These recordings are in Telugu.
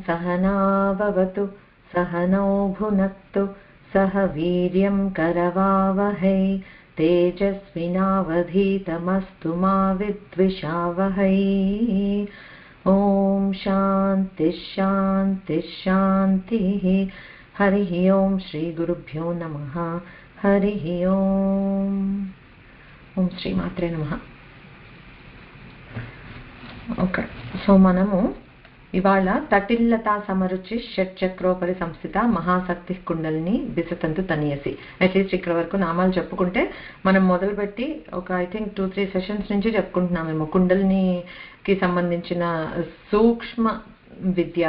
सहना भवतु सहनौ भुनक्तु सह वीर्यं करवावहै तेजस्विनावधीतमस्तु मा विद्विषावहै। ओम शांति शांति शांतिः। हरिः ओम श्री गुरुभ्यो नमः। हरिः ओम। ओम श्री मात्रे नमः। ఓకే, సో మనము ఇవాళ తటిల్లతా సమరుచి షట్చక్రోపరి సంస్థిత మహాశక్తి కుండలిని బిసతంతు తనియసి, అట్లీస్ట్ ఇక్కడ వరకు నామాలు చెప్పుకుంటే మనం మొదలుపెట్టి ఒక ఐ థింక్ 2-3 సెషన్స్ నుంచి చెప్పుకుంటున్నామేమో కుండలినికి సంబంధించిన సూక్ష్మ విద్య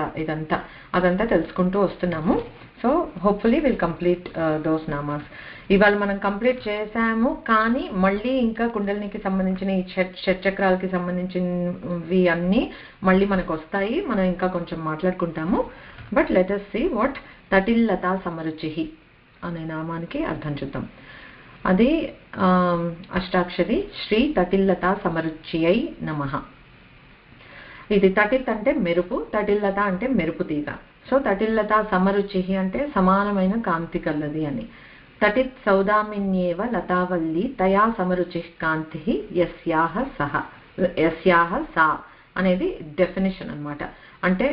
అదంతా తెలుసుకుంటూ వస్తున్నాము. So hopefully will complete those నామాస్. ఇవాళ మనం కంప్లీట్ చేసాము, కానీ మళ్ళీ ఇంకా కుండలినికి సంబంధించిన ఈ షట్చక్రాలకి సంబంధించినవి అన్నీ మళ్ళీ మనకు వస్తాయి. మనం ఇంకా కొంచెం మాట్లాడుకుంటాము. But let us see what తటిల్లతా సమరుచి అనే నామానికి అర్థం చూద్దాం. అది అష్టాక్షరి శ్రీ తటిల్లతా సమరుచ్యై నమః. ఇది తటిత్ అంటే మెరుపు, తటిల్లత అంటే మెరుపు తీగ. సో తటిల్లతా సమరుచి అంటే సమానమైన కాంతి కలది అని. తటిత్ సౌదామిన్యేవ లతావల్లి తయా సమరుచి కాంతి యస్యాహ సా అనేది డెఫినేషన్ అన్నమాట. అంటే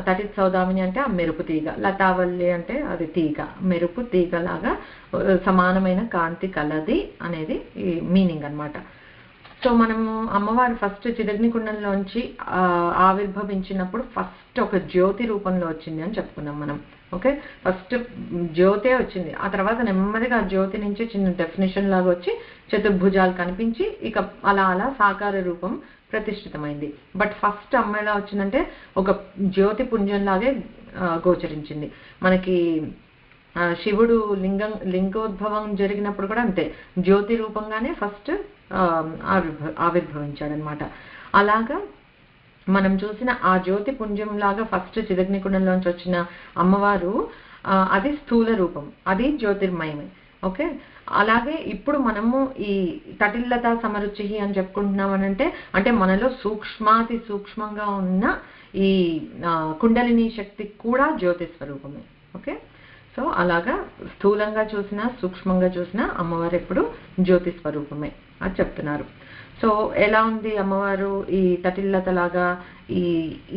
తటిత్ సౌదామిని అంటే ఆ మెరుపు తీగ, లతావల్లి అంటే అది తీగ, మెరుపు తీగలాగా సమానమైన కాంతి కలది అనేది ఈ మీనింగ్ అన్నమాట. సో మనము అమ్మవారు ఫస్ట్ చిదగ్నికుండంలోంచి ఆవిర్భవించినప్పుడు ఫస్ట్ ఒక జ్యోతి రూపంలో వచ్చింది అని చెప్పుకున్నాం మనం. ఓకే, ఫస్ట్ జ్యోతే వచ్చింది. ఆ తర్వాత నెమ్మదిగా ఆ జ్యోతి నుంచి చిన్న డెఫినేషన్ లాగా వచ్చి చతుర్భుజాలు కనిపించి ఇక అలా అలా సాకార రూపం ప్రతిష్ఠితమైంది. బట్ ఫస్ట్ అమ్మ ఎలా వచ్చిందంటే ఒక జ్యోతి పుంజంలాగే గోచరించింది మనకి. శివుడు లింగోద్భవం జరిగినప్పుడు కూడా అంతే, జ్యోతి రూపంగానే ఫస్ట్ ఆవిర్భవించాడనమాట. అలాగా మనం చూసిన ఆ జ్యోతి పుంజం లాగా ఫస్ట్ చిదగ్నికుండంలోంచి వచ్చిన అమ్మవారు అది స్థూల రూపం, అది జ్యోతిర్మయమే. ఓకే, అలాగే ఇప్పుడు మనము ఈ తటిల్లతా సమరుచి అని చెప్పుకుంటున్నామనంటే అంటే మనలో సూక్ష్మాతి సూక్ష్మంగా ఉన్న ఈ కుండలిని శక్తి కూడా జ్యోతి స్వరూపమే. ఓకే, సో అలాగా స్థూలంగా చూసినా సూక్ష్మంగా చూసినా అమ్మవారు ఎప్పుడు జ్యోతి స్వరూపమే అది చెప్తున్నారు. సో ఎలా ఉంది అమ్మవారు ఈ తటిల్లత లాగా ఈ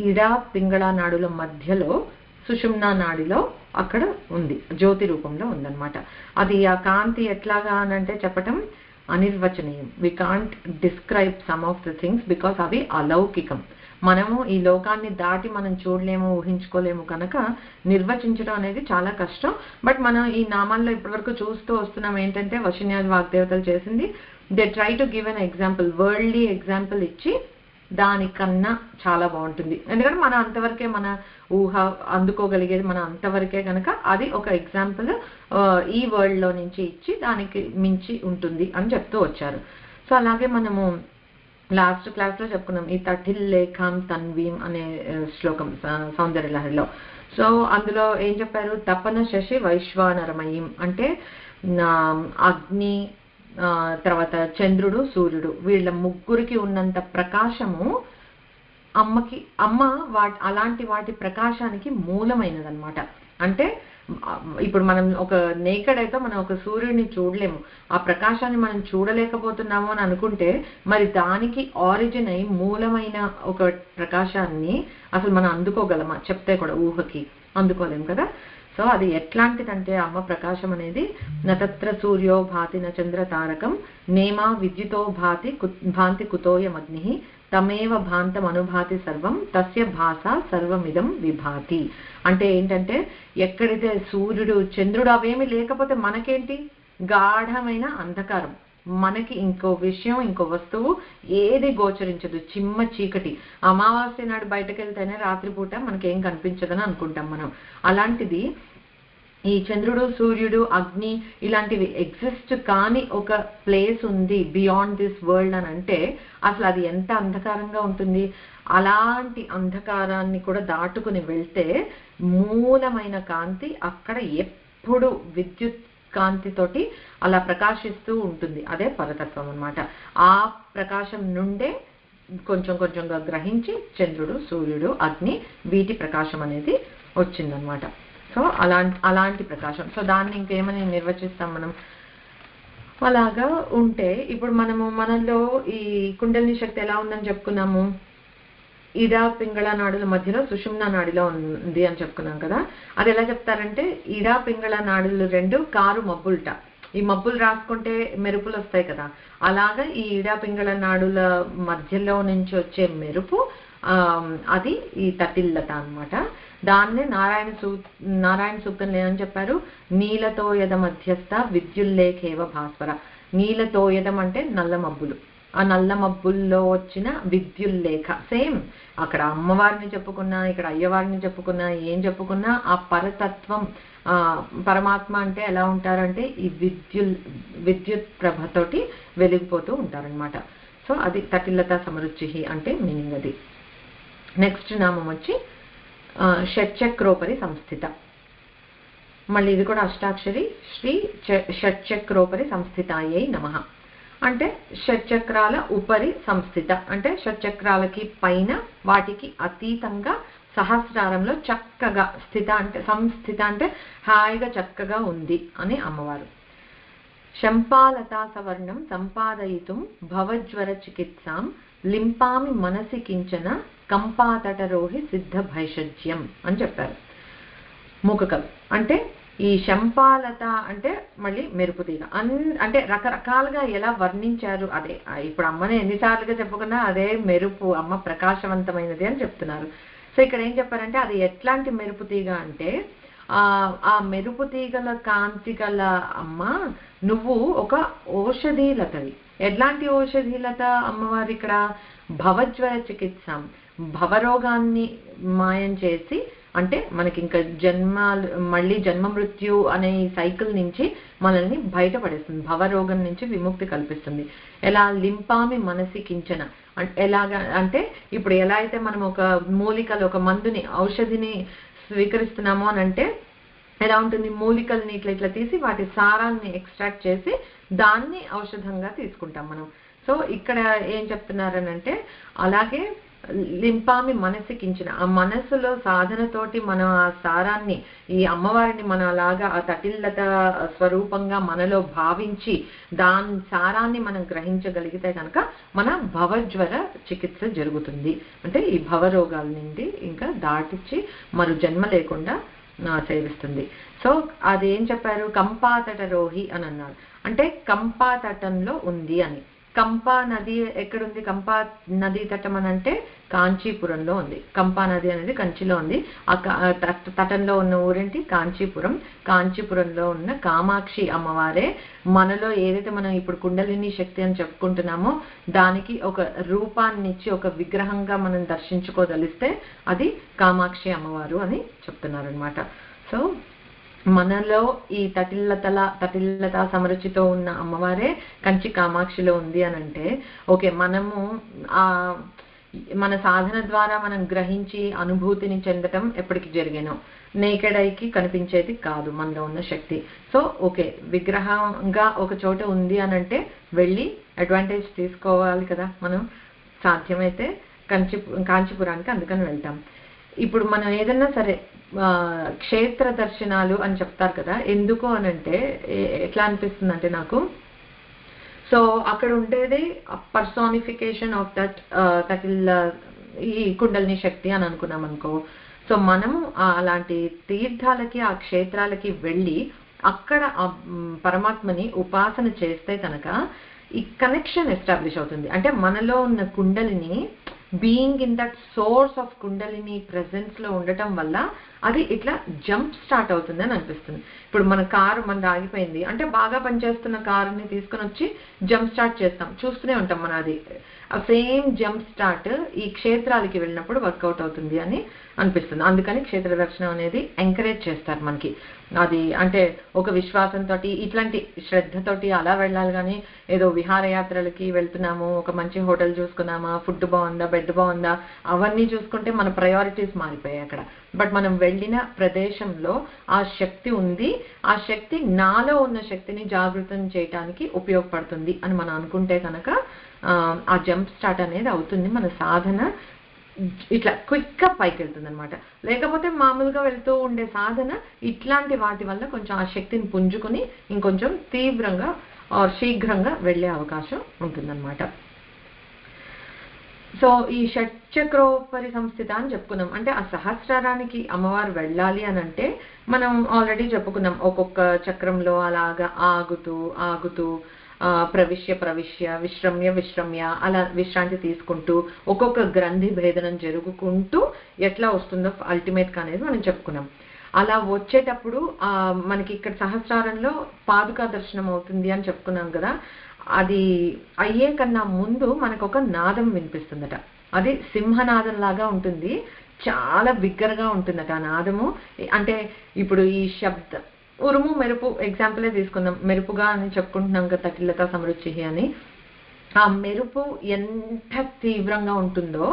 ఇడ పింగళ నాడుల మధ్యలో సుషుమ్నా నాడిలో అక్కడ ఉంది, జ్యోతి రూపంలో ఉందన్నమాట. అది ఆ కాంతి ఎట్లాగా అని అంటే చెప్పటం అనిర్వచనీయం. We can't describe some of the things because అవి అలౌకికం. మనము ఈ లోకాన్ని దాటి మనం చూడలేము, ఊహించుకోలేము కనుక నిర్వచించడం అనేది చాలా కష్టం. బట్ మనం ఈ నామాల్లో ఇప్పటివరకు చూస్తూ వస్తున్నాం ఏంటంటే వశిన్యాది వాగ్దేవతలు చేసింది they try to give an example, worldly example ఇచ్చి దానికన్నా చాలా బాగుంటుంది. ఎందుకంటే మనం అంతవరకే మన ఊహ అందుకోగలిగేది మనం అంతవరకే కనుక అది ఒక ఎగ్జాంపుల్ ఈ వరల్డ్లో నుంచి ఇచ్చి దానికి మించి ఉంటుంది అని చెప్తూ వచ్చారు. సో అలాగే మనము లాస్ట్ క్లాస్లో చెప్పుకున్నాం ఈ తటిల్లేఖాం తన్వీం అనే శ్లోకం సౌందర్యలహరిలో. సో అందులో ఏం చెప్పారు, తపన శశి వైశ్వానరమయం అంటే అగ్ని తర్వాత చంద్రుడు సూర్యుడు వీళ్ళ ముగ్గురికి ఉన్నంత ప్రకాశము అమ్మ అలాంటి వాటి ప్రకాశానికి మూలమైనదన్నమాట. అంటే ఇప్పుడు మనం ఒక నేకెడ్ అయితే మనం ఒక సూర్యుడిని చూడలేము, ఆ ప్రకాశాన్ని మనం చూడలేకపోతున్నాము అని అనుకుంటే మరి దానికి ఆరిజిన్ అయి మూలమైన ఒక ప్రకాశాన్ని అసలు మనం అందుకోగలమా? చెప్తే కూడా ఊహకి అందుకోలేము కదా. సో అది ఎట్లాంటిదంటే అమ్మ ప్రకాశం అనేది నతత్ర సూర్యో భాతి న చంద్ర తారకం నేమా విద్యుతో భాంతి కుతోయమగ్ని తమేవ భాంతం అనుభాతి సర్వం తస్య భాష సర్వమిదం విభాతి. అంటే ఏంటంటే ఎక్కడైతే సూర్యుడు చంద్రుడు అవేమి లేకపోతే మనకేంటి గాఢమైన అంధకారం, మనకి ఇంకో విషయం ఇంకో వస్తువు ఏది గోచరించదు, చిమ్మ చీకటి. అమావాస్య నాడు బయటకు వెళ్తేనే రాత్రిపూట మనకేం కనిపించదని అనుకుంటాం మనం. అలాంటిది ఈ చంద్రుడు సూర్యుడు అగ్ని ఇలాంటివి ఎగ్జిస్ట్ కాని ఒక ప్లేస్ ఉంది బియాండ్ దిస్ వరల్డ్ అని అంటే అసలు అది ఎంత అంధకారంగా ఉంటుంది. అలాంటి అంధకారాన్ని కూడా దాటుకుని వెళ్తే మూలమైన కాంతి అక్కడ ఎప్పుడు విద్యుత్ కాంతితోటి అలా ప్రకాశిస్తూ ఉంటుంది. అదే పరతత్వం అన్నమాట. ఆ ప్రకాశం నుండే కొంచెం కొంచెంగా గ్రహించి చంద్రుడు, సూర్యుడు, అగ్ని వీటి ప్రకాశం అనేది వచ్చిందనమాట. సో అలాంటి ప్రకాశం. సో దాన్ని ఇంకేమని నిర్వచిస్తాం మనం? అలాగా ఉంటే ఇప్పుడు మనలో ఈ కుండలిని శక్తి ఎలా ఉందని చెప్పుకున్నాము? ఇడా పింగళ నాడుల మధ్యలో సుషుమ్నా నాడిలో ఉంది అని చెప్పుకున్నాం కదా. అది ఎలా చెప్తారంటే, ఇడా పింగళ నాడులు రెండు కారు మబ్బుల్ట. ఈ మబ్బులు రాసుకుంటే మెరుపులు వస్తాయి కదా, అలాగా ఈ ఇడా పింగళ నాడుల మధ్యలో నుంచి వచ్చే మెరుపు అది ఈ తటిల్లత అన్నమాట. దాన్నే నారాయణ సూక్తంలో ఏమని చెప్పారు? నీలతోయద మధ్యస్థ విద్యుల్లేఖేవ భాస్వర. నీలతోయదం అంటే నల్ల మబ్బులు. ఆ నల్ల మబ్బుల్లో వచ్చిన విద్యుల్లేఖ. సేమ్ అక్కడ అమ్మవారిని చెప్పుకున్నా, ఇక్కడ అయ్యవారిని చెప్పుకున్నా, ఏం చెప్పుకున్నా ఆ పరతత్వం, పరమాత్మ అంటే ఎలా ఉంటారంటే ఈ విద్యుత్ ప్రభతోటి వెలిగిపోతూ ఉంటారనమాట. సో అది తటిల్లత సమరుచి అంటే మీనింగ్ అది. నెక్స్ట్ నామం వచ్చి షట్చక్రోపరి సంస్థిత. మళ్ళీ ఇది కూడా అష్టాక్షరి. శ్రీ షట్చక్రోపరి సంస్థితాయై నమః. అంటే షట్చక్రాల ఉపరి సంస్థిత అంటే షట్చక్రాలకి పైన, వాటికి అతీతంగా సహస్రారంలో చక్కగా స్థిత అంటే సంస్థిత అంటే హాయిగా చక్కగా ఉంది అని అమ్మవారు. శంపాలతా సవర్ణం సంపాదయితుం భవజ్వర చికిత్సాం లింపామి మనసి కించన కంపాతటరోహి సిద్ధ భైషజ్యం అని చెప్పారు మూకకవి. అంటే ఈ శంపాలత అంటే మళ్ళీ మెరుపు తీగ. అంటే రకరకాలుగా ఎలా వర్ణించారు. అదే ఇప్పుడు అమ్మని ఎన్నిసార్లుగా చెప్పుకున్నా అదే మెరుపు, అమ్మ ప్రకాశవంతమైనది అని చెప్తున్నారు. సో ఇక్కడ ఏం చెప్పారంటే అది ఎట్లాంటి మెరుపు తీగ అంటే, ఆ మెరుపు తీగల కాంతి గల అమ్మ నువ్వు ఒక ఔషధీలతవి. ఎట్లాంటి ఔషధీలత అమ్మవారు ఇక్కడ? భవజ్వర చికిత్సాం, భవరోగాన్ని మాయం చేసి, అంటే మనకి ఇంకా మళ్ళీ జన్మ మృత్యు అనే ఈ సైకిల్ నుంచి మనల్ని బయటపడేస్తుంది, భవరోగం నుంచి విముక్తి కల్పిస్తుంది. ఎలా? లింపామి మనసి కించన. ఎలాగా అంటే ఇప్పుడు ఎలా అయితే మనం ఒక మూలికలు, ఒక మందుని, ఔషధిని స్వీకరిస్తున్నామో అని అంటే ఎలా ఉంటుంది? మూలికల్ని ఇట్లా తీసి వాటి సారాన్ని ఎక్స్ట్రాక్ట్ చేసి దాన్ని ఔషధంగా తీసుకుంటాం మనం. సో ఇక్కడ ఏం చెప్తున్నారనంటే అలాగే లింపామి మనసి కించిన, ఆ మనసులో సాధనతోటి మనం ఆ సారాన్ని, ఈ అమ్మవారిని మనం అలాగా ఆ తటిల్లత స్వరూపంగా మనలో భావించి దాని సారాన్ని మనం గ్రహించగలిగితే కనుక మన భవజ్వర చికిత్స జరుగుతుంది. అంటే ఈ భవరోగాల నుండి ఇంకా దాటిచ్చి మరో జన్మ లేకుండా సేవిస్తుంది. సో అదేం చెప్పారు? కంపాతటరోహి అని అన్నారు. అంటే కంపాతటంలో ఉంది అని. కంపా నది ఎక్కడుంది? కంపా నదీ తటం అని అంటే కాంచీపురంలో ఉంది. కంపా నది అనేది కంచిలో ఉంది. ఆ తటంలో ఉన్న ఊరేంటి? కాంచీపురం. కాంచీపురంలో ఉన్న కామాక్షి అమ్మవారే మనలో ఏదైతే మనం ఇప్పుడు కుండలిని శక్తి అని చెప్పుకుంటున్నామో దానికి ఒక రూపాన్ని ఇచ్చి ఒక విగ్రహంగా మనం దర్శించుకోదలిస్తే అది కామాక్షి అమ్మవారు అని చెప్తున్నారు అనమాట. సో మనలో ఈ తటిల్లత సమరుచితో ఉన్న అమ్మవారే కంచి కామాక్షిలో ఉంది అని అంటే ఓకే, మనము మన సాధన ద్వారా మనం గ్రహించి అనుభూతిని చెందటం ఎప్పటికి జరిగానో, నేకెడ్ ఐకి కనిపించేది కాదు మనలో ఉన్న శక్తి. సో ఓకే, విగ్రహంగా ఒక చోట ఉంది అని అంటే వెళ్ళి అడ్వాంటేజ్ తీసుకోవాలి కదా మనం. సాధ్యమైతే కాంచీపురానికి అందుకని వెళ్తాం. ఇప్పుడు మనం ఏదన్నా సరే క్షేత్ర దర్శనాలు అని చెప్తారు కదా, ఎందుకు అనంటే ఎట్లా అనిపిస్తుంది అంటే నాకు, సో అక్కడ ఉండేది పర్సానిఫికేషన్ ఆఫ్ తటిల్ ఈ కుండలిని శక్తి అని అనుకున్నాం అనుకో. సో మనము అలాంటి తీర్థాలకి, ఆ క్షేత్రాలకి వెళ్ళి అక్కడ పరమాత్మని ఉపాసన చేస్తే కనుక ఈ కనెక్షన్ ఎస్టాబ్లిష్ అవుతుంది. అంటే మనలో ఉన్న kundalini being in that source of kundalini presence లో ఉండటం వల్ల అది ఇట్లా జంప్ స్టార్ట్ అవుతుంది అని అనిపిస్తుంది. ఇప్పుడు మన కారు మనది ఆగిపోయింది అంటే బాగా పనిచేస్తున్న కారుని తీసుకుని వచ్చి జంప్ స్టార్ట్ చేస్తాం, చూస్తూనే ఉంటాం మనం. అది ఆ సేమ్ జంప్ స్టార్ట్ ఈ క్షేత్రాలకి వెళ్ళినప్పుడు వర్కౌట్ అవుతుంది అని అనిపిస్తుంది. అందుకని క్షేత్ర దర్శనం అనేది ఎంకరేజ్ చేస్తారు మనకి. అది అంటే ఒక విశ్వాసంతో, ఇట్లాంటి శ్రద్ధతోటి అలా వెళ్ళాలి. కానీ ఏదో విహారయాత్రలకి వెళ్తున్నాము, ఒక మంచి హోటల్ చూసుకున్నామా, ఫుడ్ బాగుందా, బెడ్ బాగుందా, అవన్నీ చూసుకుంటే మన ప్రయారిటీస్ మారిపోయాయి అక్కడ. బట్ మనం వెళ్ళిన ప్రదేశంలో ఆ శక్తి ఉంది, ఆ శక్తి నాలో ఉన్న శక్తిని జాగృతం చేయటానికి ఉపయోగపడుతుంది అని మనం అనుకుంటే కనుక ఆ జంప్ స్టార్ట్ అనేది అవుతుంది, మన సాధన ఇట్లా క్విక్గా పైకి వెళ్తుంది అనమాట. లేకపోతే మామూలుగా వెళ్తూ ఉండే సాధన ఇట్లాంటి వాటి వల్ల కొంచెం ఆ శక్తిని పుంజుకొని ఇంకొంచెం తీవ్రంగా శీఘ్రంగా వెళ్ళే అవకాశం ఉంటుందన్నమాట. సో ఈ షట్చక్రోపరి సంస్థిత అని చెప్పుకున్నాం. అంటే ఆ సహస్రారానికి అమ్మవారు వెళ్ళాలి అని అంటే మనం ఆల్రెడీ చెప్పుకున్నాం, ఒక్కొక్క చక్రంలో అలాగా ఆగుతూ ఆగుతూ ప్రవిశ్య ప్రవిశ్య విశ్రమ్య విశ్రమ్య అలా విశ్రాంతి తీసుకుంటూ ఒక్కొక్క గ్రంథి భేదనం జరుగుకుంటూ ఎట్లా వస్తుందో అల్టిమేట్గా అనేది మనం చెప్పుకున్నాం. అలా వచ్చేటప్పుడు మనకి ఇక్కడ సహస్రారంలో పాదుకా దర్శనం అవుతుంది అని చెప్పుకున్నాం కదా. అది అయ్యే కన్నా ముందు మనకు ఒక నాదం వినిపిస్తుందట. అది సింహనాదం లాగా ఉంటుంది, చాలా బిగ్గరగా ఉంటుందట ఆ నాదము. అంటే ఇప్పుడు ఈ శబ్ద ఉరుము మెరుపు ఎగ్జాంపులే తీసుకుందాం. మెరుపుగా అని చెప్పుకుంటున్నాం కదా తటిల్లత సమరుచి అని. ఆ మెరుపు ఎంత తీవ్రంగా ఉంటుందో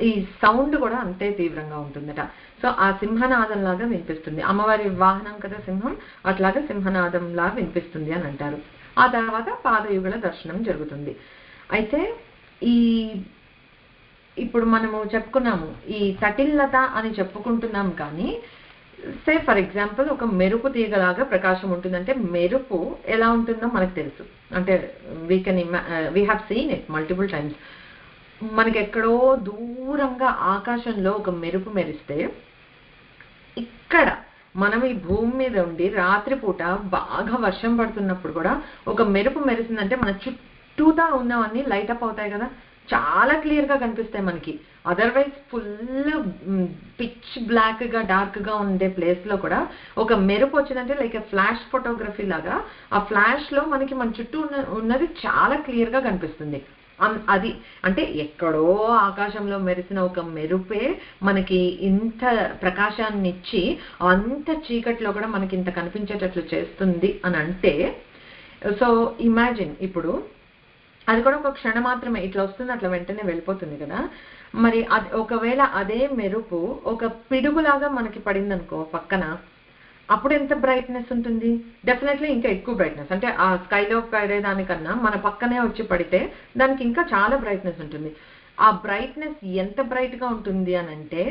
ఈ సౌండ్ కూడా అంతే తీవ్రంగా ఉంటుందట. సో ఆ సింహనాదం లాగా వినిపిస్తుంది. అమ్మవారి వాహనం కదా సింహం, అట్లాగా సింహనాదం లాగా వినిపిస్తుంది అని అంటారు. ఆ తర్వాత పాదయుగల దర్శనం జరుగుతుంది. అయితే ఇప్పుడు మనము చెప్పుకున్నాము ఈ తటిల్లత అని చెప్పుకుంటున్నాం, కానీ సే ఫర్ ఎగ్జాంపుల్ ఒక మెరుపు తీగలాగా ప్రకాశం ఉంటుంది. అంటే మెరుపు ఎలా ఉంటుందో మనకు తెలుసు, అంటే we have seen it multiple times. మనకి ఎక్కడో దూరంగా ఆకాశంలో ఒక మెరుపు మెరిస్తే ఇక్కడ మనం ఈ భూమి మీద ఉండి రాత్రిపూట బాగా వర్షం పడుతున్నప్పుడు కూడా ఒక మెరుపు మెరిసిందంటే మన చుట్టూతా ఉన్నవన్నీ లైట్ అప్ అవుతాయి కదా, చాలా క్లియర్గా కనిపిస్తాయి మనకి. అదర్వైజ్ ఫుల్ పిచ్ బ్లాక్గా డార్క్గా ఉండే ప్లేస్లో కూడా ఒక మెరుపు వచ్చిందంటే లైక్ ఫ్లాష్ ఫోటోగ్రఫీ లాగా ఆ ఫ్లాష్లో మనకి మన చుట్టూ ఉన్నది చాలా క్లియర్గా కనిపిస్తుంది. అది అంటే ఎక్కడో ఆకాశంలో మెరిసిన ఒక మెరుపే మనకి ఇంత ప్రకాశాన్ని ఇచ్చి అంత చీకట్లో కూడా మనకి ఇంత కనిపించేటట్లు చేస్తుంది అని అంటే, సో ఇమాజిన్ ఇప్పుడు అది కూడా ఒక క్షణం మాత్రమే ఇట్లా వస్తుంది, అట్లా వెంటనే వెళ్ళిపోతుంది కదా. మరి అది ఒకవేళ అదే మెరుపు ఒక పిడుగులాగా మనకి పడింది అనుకో పక్కన, అప్పుడు ఎంత బ్రైట్నెస్ ఉంటుంది? డెఫినెట్లీ ఇంకా ఎక్కువ బ్రైట్నెస్. అంటే ఆ స్కైలో పడే దానికన్నా మన పక్కనే వచ్చి పడితే దానికి ఇంకా చాలా బ్రైట్నెస్ ఉంటుంది. ఆ బ్రైట్నెస్ ఎంత బ్రైట్గా ఉంటుంది అని అంటే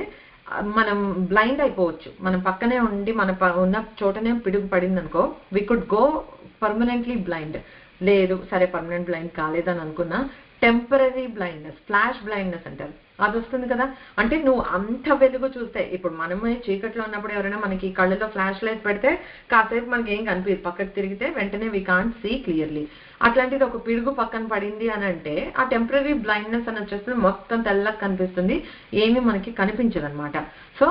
మనం బ్లైండ్ అయిపోవచ్చు. మనం పక్కనే ఉండి మన ఉన్న చోటనే పిడుగు పడింది అనుకో, we could go permanently blind. లేదు సరే పర్మనెంట్ బ్లైండ్ కాలేదని అనుకున్నా, టెంపరీ బ్లైండ్నెస్, ఫ్లాష్ బ్లైండ్నెస్ అంటారు, అది వస్తుంది కదా. అంటే నువ్వు అంత వెలుగు చూస్తే, ఇప్పుడు మనమే చీకట్లో ఉన్నప్పుడు ఎవరైనా మనకి కళ్ళలో ఫ్లాష్ లైట్ పెడితే కాసేపు మనకి ఏం కనిపించదు, పక్కకు తిరిగితే వెంటనే వీ కాంట్ సీ క్లియర్లీ. అట్లాంటిది ఒక పిడుగు పక్కన పడింది అని అంటే ఆ టెంపరీ బ్లైండ్నెస్ అని వచ్చేస్తుంది, మొత్తం తెల్లగా కనిపిస్తుంది, ఏమీ మనకి కనిపించదు అనమాట. సో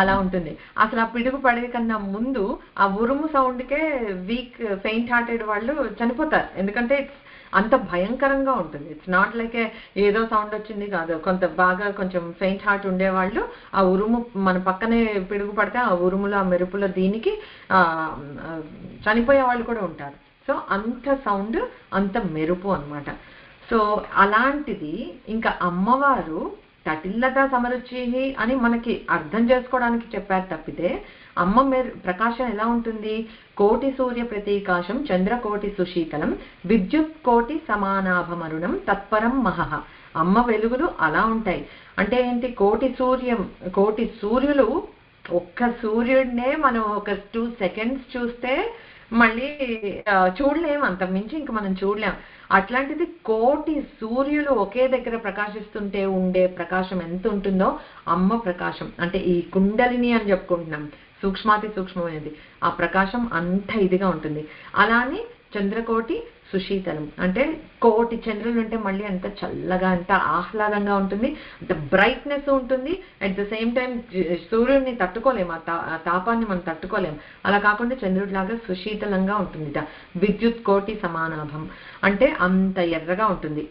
అలా ఉంటుంది. అసలు ఆ పిడుగు పడే కన్నా ముందు ఆ ఉరుము సౌండ్కే వీక్ ఫెయింట్ హార్టెడ్ వాళ్ళు చనిపోతారు, ఎందుకంటే ఇట్స్ అంత భయంకరంగా ఉంటుంది. ఇట్స్ నాట్ లైక్ ఏదో సౌండ్ వచ్చింది కాదు. కొంచెం ఫెయింట్ హార్ట్ ఉండేవాళ్ళు ఆ ఉరుము మన పక్కనే పిడుగు పడితే ఆ ఉరుములో ఆ మెరుపులో దీనికి చనిపోయే వాళ్ళు కూడా ఉంటారు. సో అంత సౌండ్, అంత మెరుపు అనమాట. సో అలాంటిది ఇంకా అమ్మవారు తటిల్లత సమరుచి అని మనకి అర్థం చేసుకోవడానికి చెప్పారు తప్పితే అమ్మ ప్రకాశం ఎలా ఉంటుంది? కోటి సూర్య ప్రతీకాశం చంద్రకోటి సుశీతలం విద్యుత్ కోటి సమానాభమరుణం తత్పరం మహః. అమ్మ వెలుగులు అలా ఉంటాయి. అంటే ఏంటి? కోటి సూర్యులు, ఒక్క సూర్యుడినే మనం ఒక 2 సెకండ్స్ చూస్తే మళ్ళీ చూడలేం, అంత మించి ఇంక మనం చూడలేం. అట్లాంటిది కోటి సూర్యులు ఒకే దగ్గర ప్రకాశిస్తుంటే ఉండే ప్రకాశం ఎంత ఉంటుందో అమ్మ ప్రకాశం, అంటే ఈ కుండలిని అని చెప్పుకుంటున్నాం, సూక్ష్మాతి సూక్ష్మమైనది, ఆ ప్రకాశం అంత ఇదిగా ఉంటుంది. అలానే చంద్రకోటి సుశీతలం, అంటే కోటి చంద్రులు ఉంటే మళ్ళీ అంత చల్లగా, అంత ఆహ్లాదంగా ఉంటుంది, అంత బ్రైట్నెస్ ఉంటుంది. అట్ ద సేమ్ టైం సూర్యుడిని తట్టుకోలేము, ఆ తాపాన్ని మనం తట్టుకోలేము. అలా కాకుండా చంద్రుడిలాగా సుశీతలంగా ఉంటుంది. విద్యుత్ కోటి సమానాభం అంటే అంత ఎర్రగా ఉంటుంది.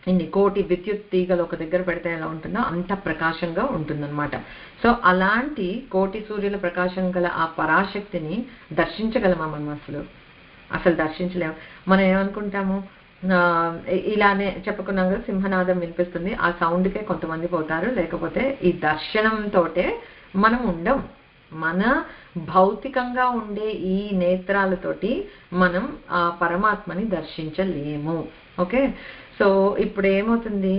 ఇన్ని కోటి విద్యుత్ తీగలు ఒక దగ్గర పెడితే ఎలా ఉంటుందో అంత ప్రకాశంగా ఉంటుందన్నమాట. సో అలాంటి కోటి సూర్యుల ప్రకాశం గల ఆ పరాశక్తిని దర్శించగలమా మనం? అసలు దర్శించలేము. మనం ఏమనుకుంటాము, ఇలానే చెప్పుకున్నాం కదా, సింహనాదం వినిపిస్తుంది, ఆ సౌండ్కే కొంతమంది పోతారు, లేకపోతే ఈ దర్శనంతో మనం ఉండం. మన భౌతికంగా ఉండే ఈ నేత్రాలతోటి మనం ఆ పరమాత్మని దర్శించలేము. ఓకే, సో ఇప్పుడు ఏమవుతుంది,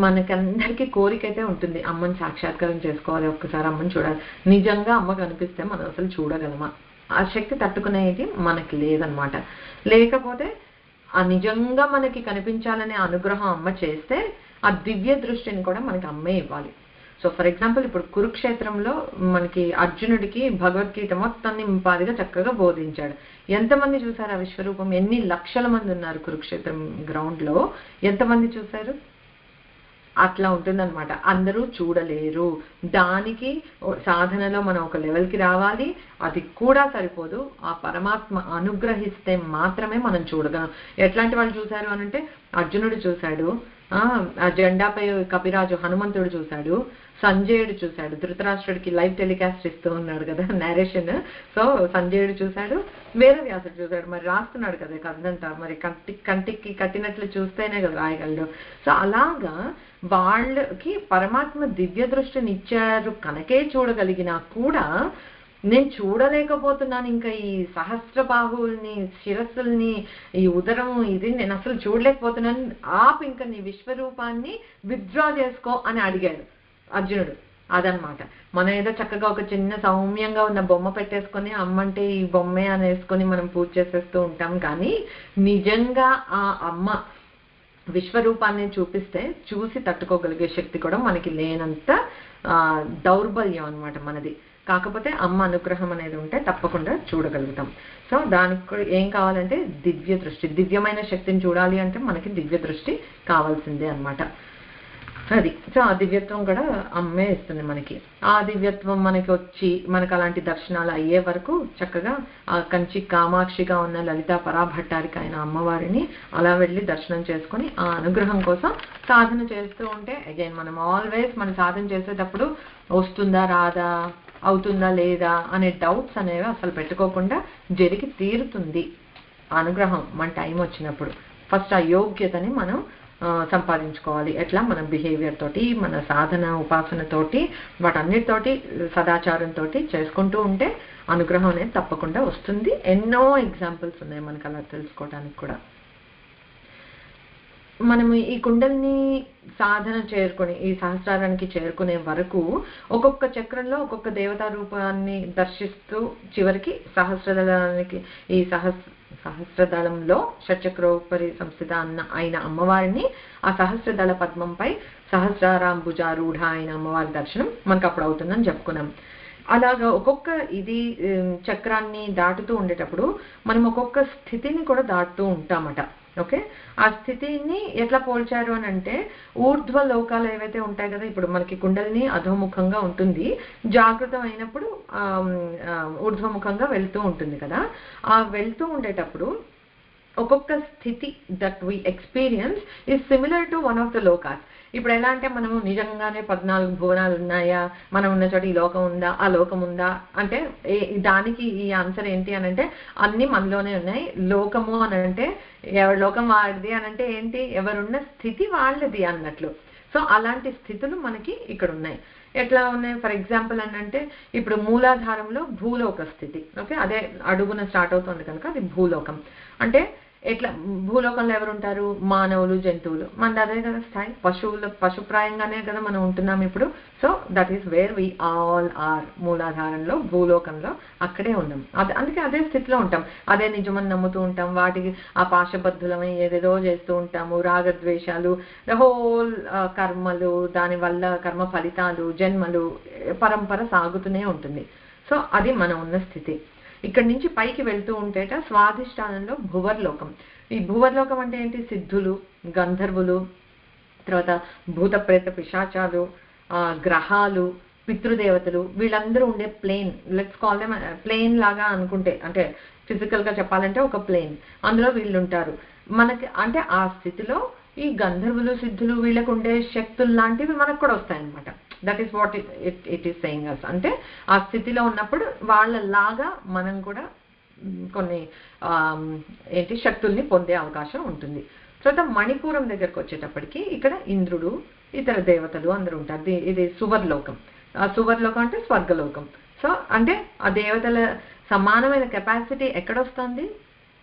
మనకందరికీ కోరిక అయితే ఉంటుంది, అమ్మని సాక్షాత్కారం చేసుకోవాలి, ఒక్కసారి అమ్మని చూడాలి. నిజంగా అమ్మ కనిపిస్తే మనం అసలు చూడగలమా? ఆ శక్తి తట్టుకునేది మనకి లేదనమాట. లేకపోతే ఆ నిజంగా మనకి కనిపించాలనే అనుగ్రహం అమ్మ చేస్తే ఆ దివ్య దృష్టిని కూడా మనకి అమ్మే ఇవ్వాలి. సో ఫర్ ఎగ్జాంపుల్ ఇప్పుడు కురుక్షేత్రంలో మనకి అర్జునుడికి భగవద్గీత మొత్తాన్ని ఇంపాదిగా చక్కగా బోధించాడు. ఎంతమంది చూసారు ఆ విశ్వరూపం? ఎన్ని లక్షల మంది ఉన్నారు కురుక్షేత్రం గ్రౌండ్ లో, ఎంతమంది చూసారు? అట్లా ఉంటుందన్నమాట. అందరూ చూడలేరు. దానికి సాధనలో మనం ఒక లెవెల్కి రావాలి. అది కూడా సరిపోదు, ఆ పరమాత్మ అనుగ్రహిస్తే మాత్రమే మనం చూడగలం. ఎట్లాంటి వాళ్ళు చూశారు అనంటే, అర్జునుడు చూశాడు, ఆ జెండాపై కపిరాజు హనుమంతుడు చూశాడు, సంజయుడు చూశాడు, ధృతరాష్ట్రుడికి లైవ్ టెలికాస్ట్ ఇస్తూ ఉన్నాడు కదా నేరేషన్. సో సంజయుడు చూశాడు, వేదవ్యాసుడు చూశాడు. మరి రాస్తున్నాడు కదా కథంతా, మరి కంటికి కట్టినట్లు చూస్తేనే కదా రాయగలడు. సో అలాగా వాళ్ళకి పరమాత్మ దివ్య దృష్టిని ఇచ్చారు కనుకే చూడగలిగినా కూడా, నేను చూడలేకపోతున్నాను ఇంకా ఈ సహస్ర బాహువుల్ని, శిరస్సుల్ని, ఈ ఉదరం, ఇది నేను అసలు చూడలేకపోతున్నాను, ఇంకా నీ విశ్వరూపాన్ని విత్డ్రా చేసుకో అని అడిగాడు అర్జునుడు. అదనమాట. మనం ఏదో చక్కగా ఒక చిన్న సౌమ్యంగా ఉన్న బొమ్మ పెట్టేసుకొని అమ్మంటే ఈ బొమ్మే అనేసుకొని మనం పూజ చేసేస్తూ ఉంటాం. కానీ నిజంగా ఆ అమ్మ విశ్వరూపాన్ని చూపిస్తే చూసి తట్టుకోగలిగే శక్తి కూడా మనకి లేనంత దౌర్బల్యం అనమాట మనది. కాకపోతే అమ్మ అనుగ్రహం అనేది ఉంటే తప్పకుండా చూడగలుగుతాం. సో దానికి కూడా ఏం కావాలంటే దివ్య దృష్టి. దివ్యమైన శక్తిని చూడాలి అంటే మనకి దివ్య దృష్టి కావాల్సిందే అనమాట. అది. సో ఆ దివ్యత్వం కూడా అమ్మే ఇస్తుంది మనకి. ఆ దివ్యత్వం మనకి వచ్చి మనకు అలాంటి దర్శనాలు అయ్యే వరకు చక్కగా ఆ కంచి కామాక్షిగా ఉన్న లలితా పరాభట్టారిక అయిన అమ్మవారిని అలా వెళ్ళి దర్శనం చేసుకొని ఆ అనుగ్రహం కోసం సాధన చేస్తూ ఉంటే, అగైన్ మనం ఆల్వేస్ మన సాధన చేసేటప్పుడు వస్తుందా రాదా, అవుతుందా లేదా అనే డౌట్స్ అనేవి అసలు పెట్టుకోకుండా జరిగి తీరుతుంది అనుగ్రహం మన టైం వచ్చినప్పుడు. ఫస్ట్ ఆ యోగ్యతని మనం సంపాదించుకోవాలి. ఎట్లా? మన బిహేవియర్ తోటి, మన సాధన ఉపాసనతోటి, వాటన్నిటితోటి సదాచారంతో చేసుకుంటూ ఉంటే అనుగ్రహం అనేది తప్పకుండా వస్తుంది. ఎన్నో ఎగ్జాంపుల్స్ ఉన్నాయి మనకు అలా తెలుసుకోవడానికి కూడా. మనము ఈ కుండల్ని సాధన చేరుకొని ఈ సహస్రారానికి చేరుకునే వరకు ఒక్కొక్క చక్రంలో ఒక్కొక్క దేవతా రూపాన్ని దర్శిస్తూ చివరికి సహస్రదళానికి ఈ సహస్రదళంలో షట్చక్రోపరి సంస్థిత అయిన అమ్మవారిని ఆ సహస్రదళ పద్మంపై సహస్రారాంబుజారూఢ అయిన అమ్మవారి దర్శనం మనకు అప్పుడు అవుతుందని చెప్పుకున్నాం. అలాగా ఒక్కొక్క ఇది చక్రాన్ని దాటుతూ ఉండేటప్పుడు మనం ఒక్కొక్క స్థితిని కూడా దాటుతూ ఉంటామట. ఓకే, ఆ స్థితిని ఎట్లా పోల్చారు అని అంటే, ఊర్ధ్వ లోకాలు ఏవైతే ఉంటాయి కదా, ఇప్పుడు మనకి కుండలిని అధోముఖంగా ఉంటుంది, జాగృతం అయినప్పుడు ఊర్ధ్వముఖంగా వెళ్తూ ఉంటుంది కదా. ఆ వెళ్తూ ఉండేటప్పుడు ఒక్కొక్క స్థితి that we experience is similar to one of the లోకాస్. ఇప్పుడు ఎలా అంటే, మనము నిజంగానే 14 భువనాలు ఉన్నాయా, మనం ఉన్న చోట ఈ లోకం ఉందా, ఆ లోకం ఉందా అంటే దానికి ఈ ఆన్సర్ ఏంటి అని అంటే, అన్ని మనలోనే ఉన్నాయి. లోకము అని అంటే ఎవరి లోకం వాడిది అని అంటే ఏంటి, ఎవరున్న స్థితి వాళ్ళది అన్నట్లు. సో అలాంటి స్థితులు మనకి ఇక్కడ ఉన్నాయి. ఎట్లా ఉన్నాయి? ఫర్ ఎగ్జాంపుల్ అని అంటే, ఇప్పుడు మూలాధారంలో భూలోక స్థితి. ఓకే, అదే అడుగున స్టార్ట్ అవుతుంది కనుక అది భూలోకం. అంటే ఎట్లా భూలోకంలో ఎవరు ఉంటారు? మానవులు, జంతువులు. మనది అదే కదా స్థాయి, పశుప్రాయంగానే కదా మనం ఉంటున్నాం ఇప్పుడు. So that is where we all are. మూలాధారంలో భూలోకంలో అక్కడే ఉన్నాం. అందుకే అదే స్థితిలో ఉంటాం. అదే నిజమని నమ్ముతూ ఉంటాం. వాటికి ఆ పాశబద్ధులమై ఏదేదో చేస్తూ ఉంటాము. రాగద్వేషాలు, ద హోల్ కర్మలు, దానివల్ల కర్మ ఫలితాలు, జన్మలు, పరంపర సాగుతూనే ఉంటుంది. సో అది మనం ఉన్న స్థితి. ఇక్కడి నుంచి పైకి వెళ్తూ ఉంటేట స్వాధిష్టానంలో భువర్లోకం. ఈ భువర్లోకం అంటే ఏంటి? సిద్ధులు, గంధర్వులు, తర్వాత భూత ప్రేత పిశాచాలు, గ్రహాలు, పితృదేవతలు, వీళ్ళందరూ ఉండే plane. Let's call them plane లాగా అనుకుంటే, అంటే ఫిజికల్ గా చెప్పాలంటే ఒక ప్లేన్, అందులో వీళ్ళు ఉంటారు మనకి. అంటే ఆ స్థితిలో ఈ గంధర్వులు, సిద్ధులు, వీళ్ళకు ఉండే శక్తులు లాంటివి మనకు కూడా వస్తాయన్నమాట. That is what it is saying us. అంటే ఆ స్థితిలో ఉన్నప్పుడు వాళ్ళలాగా మనం కూడా కొన్ని శక్తుల్ని పొందే అవకాశం ఉంటుంది. తర్వాత మణిపూరం దగ్గరకు వచ్చేటప్పటికి ఇక్కడ ఇంద్రుడు, ఇతర దేవతలు అందరూ ఉంటారు. ఇది సువర్లోకం. ఆ సువర్లోకం అంటే స్వర్గలోకం. సో అంటే ఆ దేవతల సమానమైన కెపాసిటీ ఎక్కడొస్తుంది?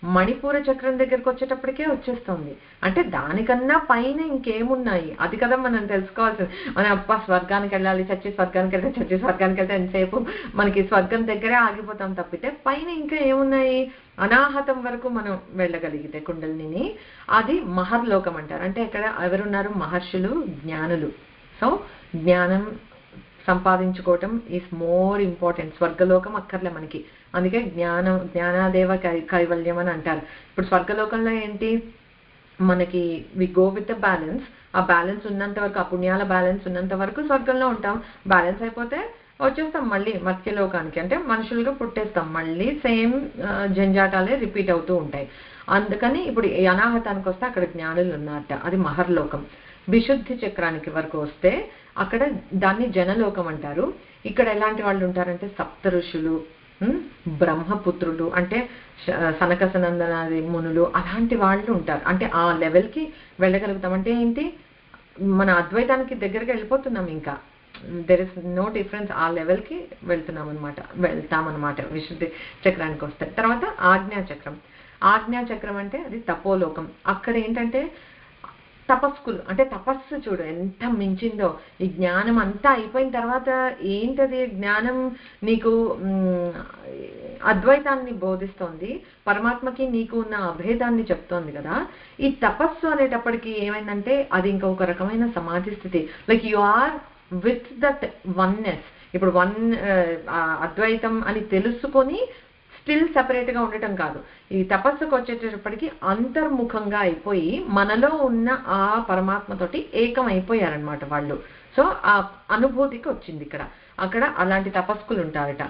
మణిపూర చక్రం దగ్గరికి వచ్చేటప్పటికే వచ్చేస్తుంది. అంటే దానికన్నా పైన ఇంకేమున్నాయి అది కదా మనం తెలుసుకోవాల్సింది. మనం అప్ప స్వర్గానికి వెళ్ళాలి, చచ్చి స్వర్గానికి వెళ్తే, చచ్చి స్వర్గానికి వెళ్తే ఎంతసేపు మనకి స్వర్గం దగ్గరే ఆగిపోతాం తప్పితే పైన ఇంకా ఏమున్నాయి? అనాహతం వరకు మనం వెళ్ళగలిగితే కుండలిని అది మహర్లోకం అంటారు. అంటే ఇక్కడ ఎవరున్నారు? మహర్షులు, జ్ఞానులు. సో జ్ఞానం సంపాదించుకోవటం ఈజ్ మోర్ ఇంపార్టెంట్. స్వర్గలోకం అక్కర్లే మనకి. అందుకే జ్ఞానాదేవ కైవల్యం అని అంటారు. ఇప్పుడు స్వర్గలోకంలో ఏంటి? మనకి we go with the balance. ఆ బ్యాలెన్స్ ఉన్నంత వరకు, ఆ పుణ్యాల బ్యాలెన్స్ ఉన్నంత వరకు స్వర్గంలో ఉంటాం. బ్యాలెన్స్ అయిపోతే వచ్చేస్తాం మళ్ళీ మత్స్యలోకానికి, అంటే మనుషులుగా పుట్టేస్తాం. మళ్ళీ సేమ్ జంజాటాలే రిపీట్ అవుతూ ఉంటాయి. అందుకని ఇప్పుడు ఈ అనాహతానికి వస్తే అక్కడ జ్ఞానులు ఉన్నారట, అది మహర్లోకం. విశుద్ధి చక్రానికి వరకు వస్తే అక్కడ దాన్ని జనలోకం అంటారు. ఇక్కడ ఎలాంటి వాళ్ళు ఉంటారంటే సప్త ఋషులు, బ్రహ్మపుత్రులు, అంటే సనక సనందనాది మునులు, అలాంటి వాళ్ళు ఉంటారు. అంటే ఆ లెవెల్కి వెళ్ళగలుగుతాం. అంటే ఏంటి? మన అద్వైతానికి దగ్గరగా వెళ్ళిపోతున్నాం. ఇంకా దెర్ ఇస్ నో డిఫరెన్స్. ఆ లెవెల్కి వెళ్తామన్నమాట విశుద్ధి చక్రానికి వస్తే. తర్వాత ఆజ్ఞాచక్రం. ఆజ్ఞాచక్రం అంటే అది తపోలోకం. అక్కడ ఏంటంటే తపస్కులు, అంటే తపస్సు చూడు ఎంత మించిందో. ఈ జ్ఞానం అంతా అయిపోయిన తర్వాత ఏంటది? జ్ఞానం నీకు అద్వైతాన్ని బోధిస్తోంది, పరమాత్మకి నీకు ఉన్న అభేదాన్ని చెప్తోంది కదా. ఈ తపస్సు అనేటప్పటికి ఏమైందంటే అది ఇంకొక రకమైన సమాధి స్థితి. Like you are with that oneness. ఇప్పుడు అద్వైతం అని తెలుసుకొని స్టిల్ సెపరేట్గా ఉండటం కాదు. ఈ తపస్సుకు వచ్చేటప్పటికి అంతర్ముఖంగా అయిపోయి మనలో ఉన్న ఆ పరమాత్మతోటి ఏకం అయిపోయారనమాట వాళ్ళు. సో ఆ అనుభూతికి వచ్చింది ఇక్కడ. అక్కడ అలాంటి తపస్కులు ఉంటారట.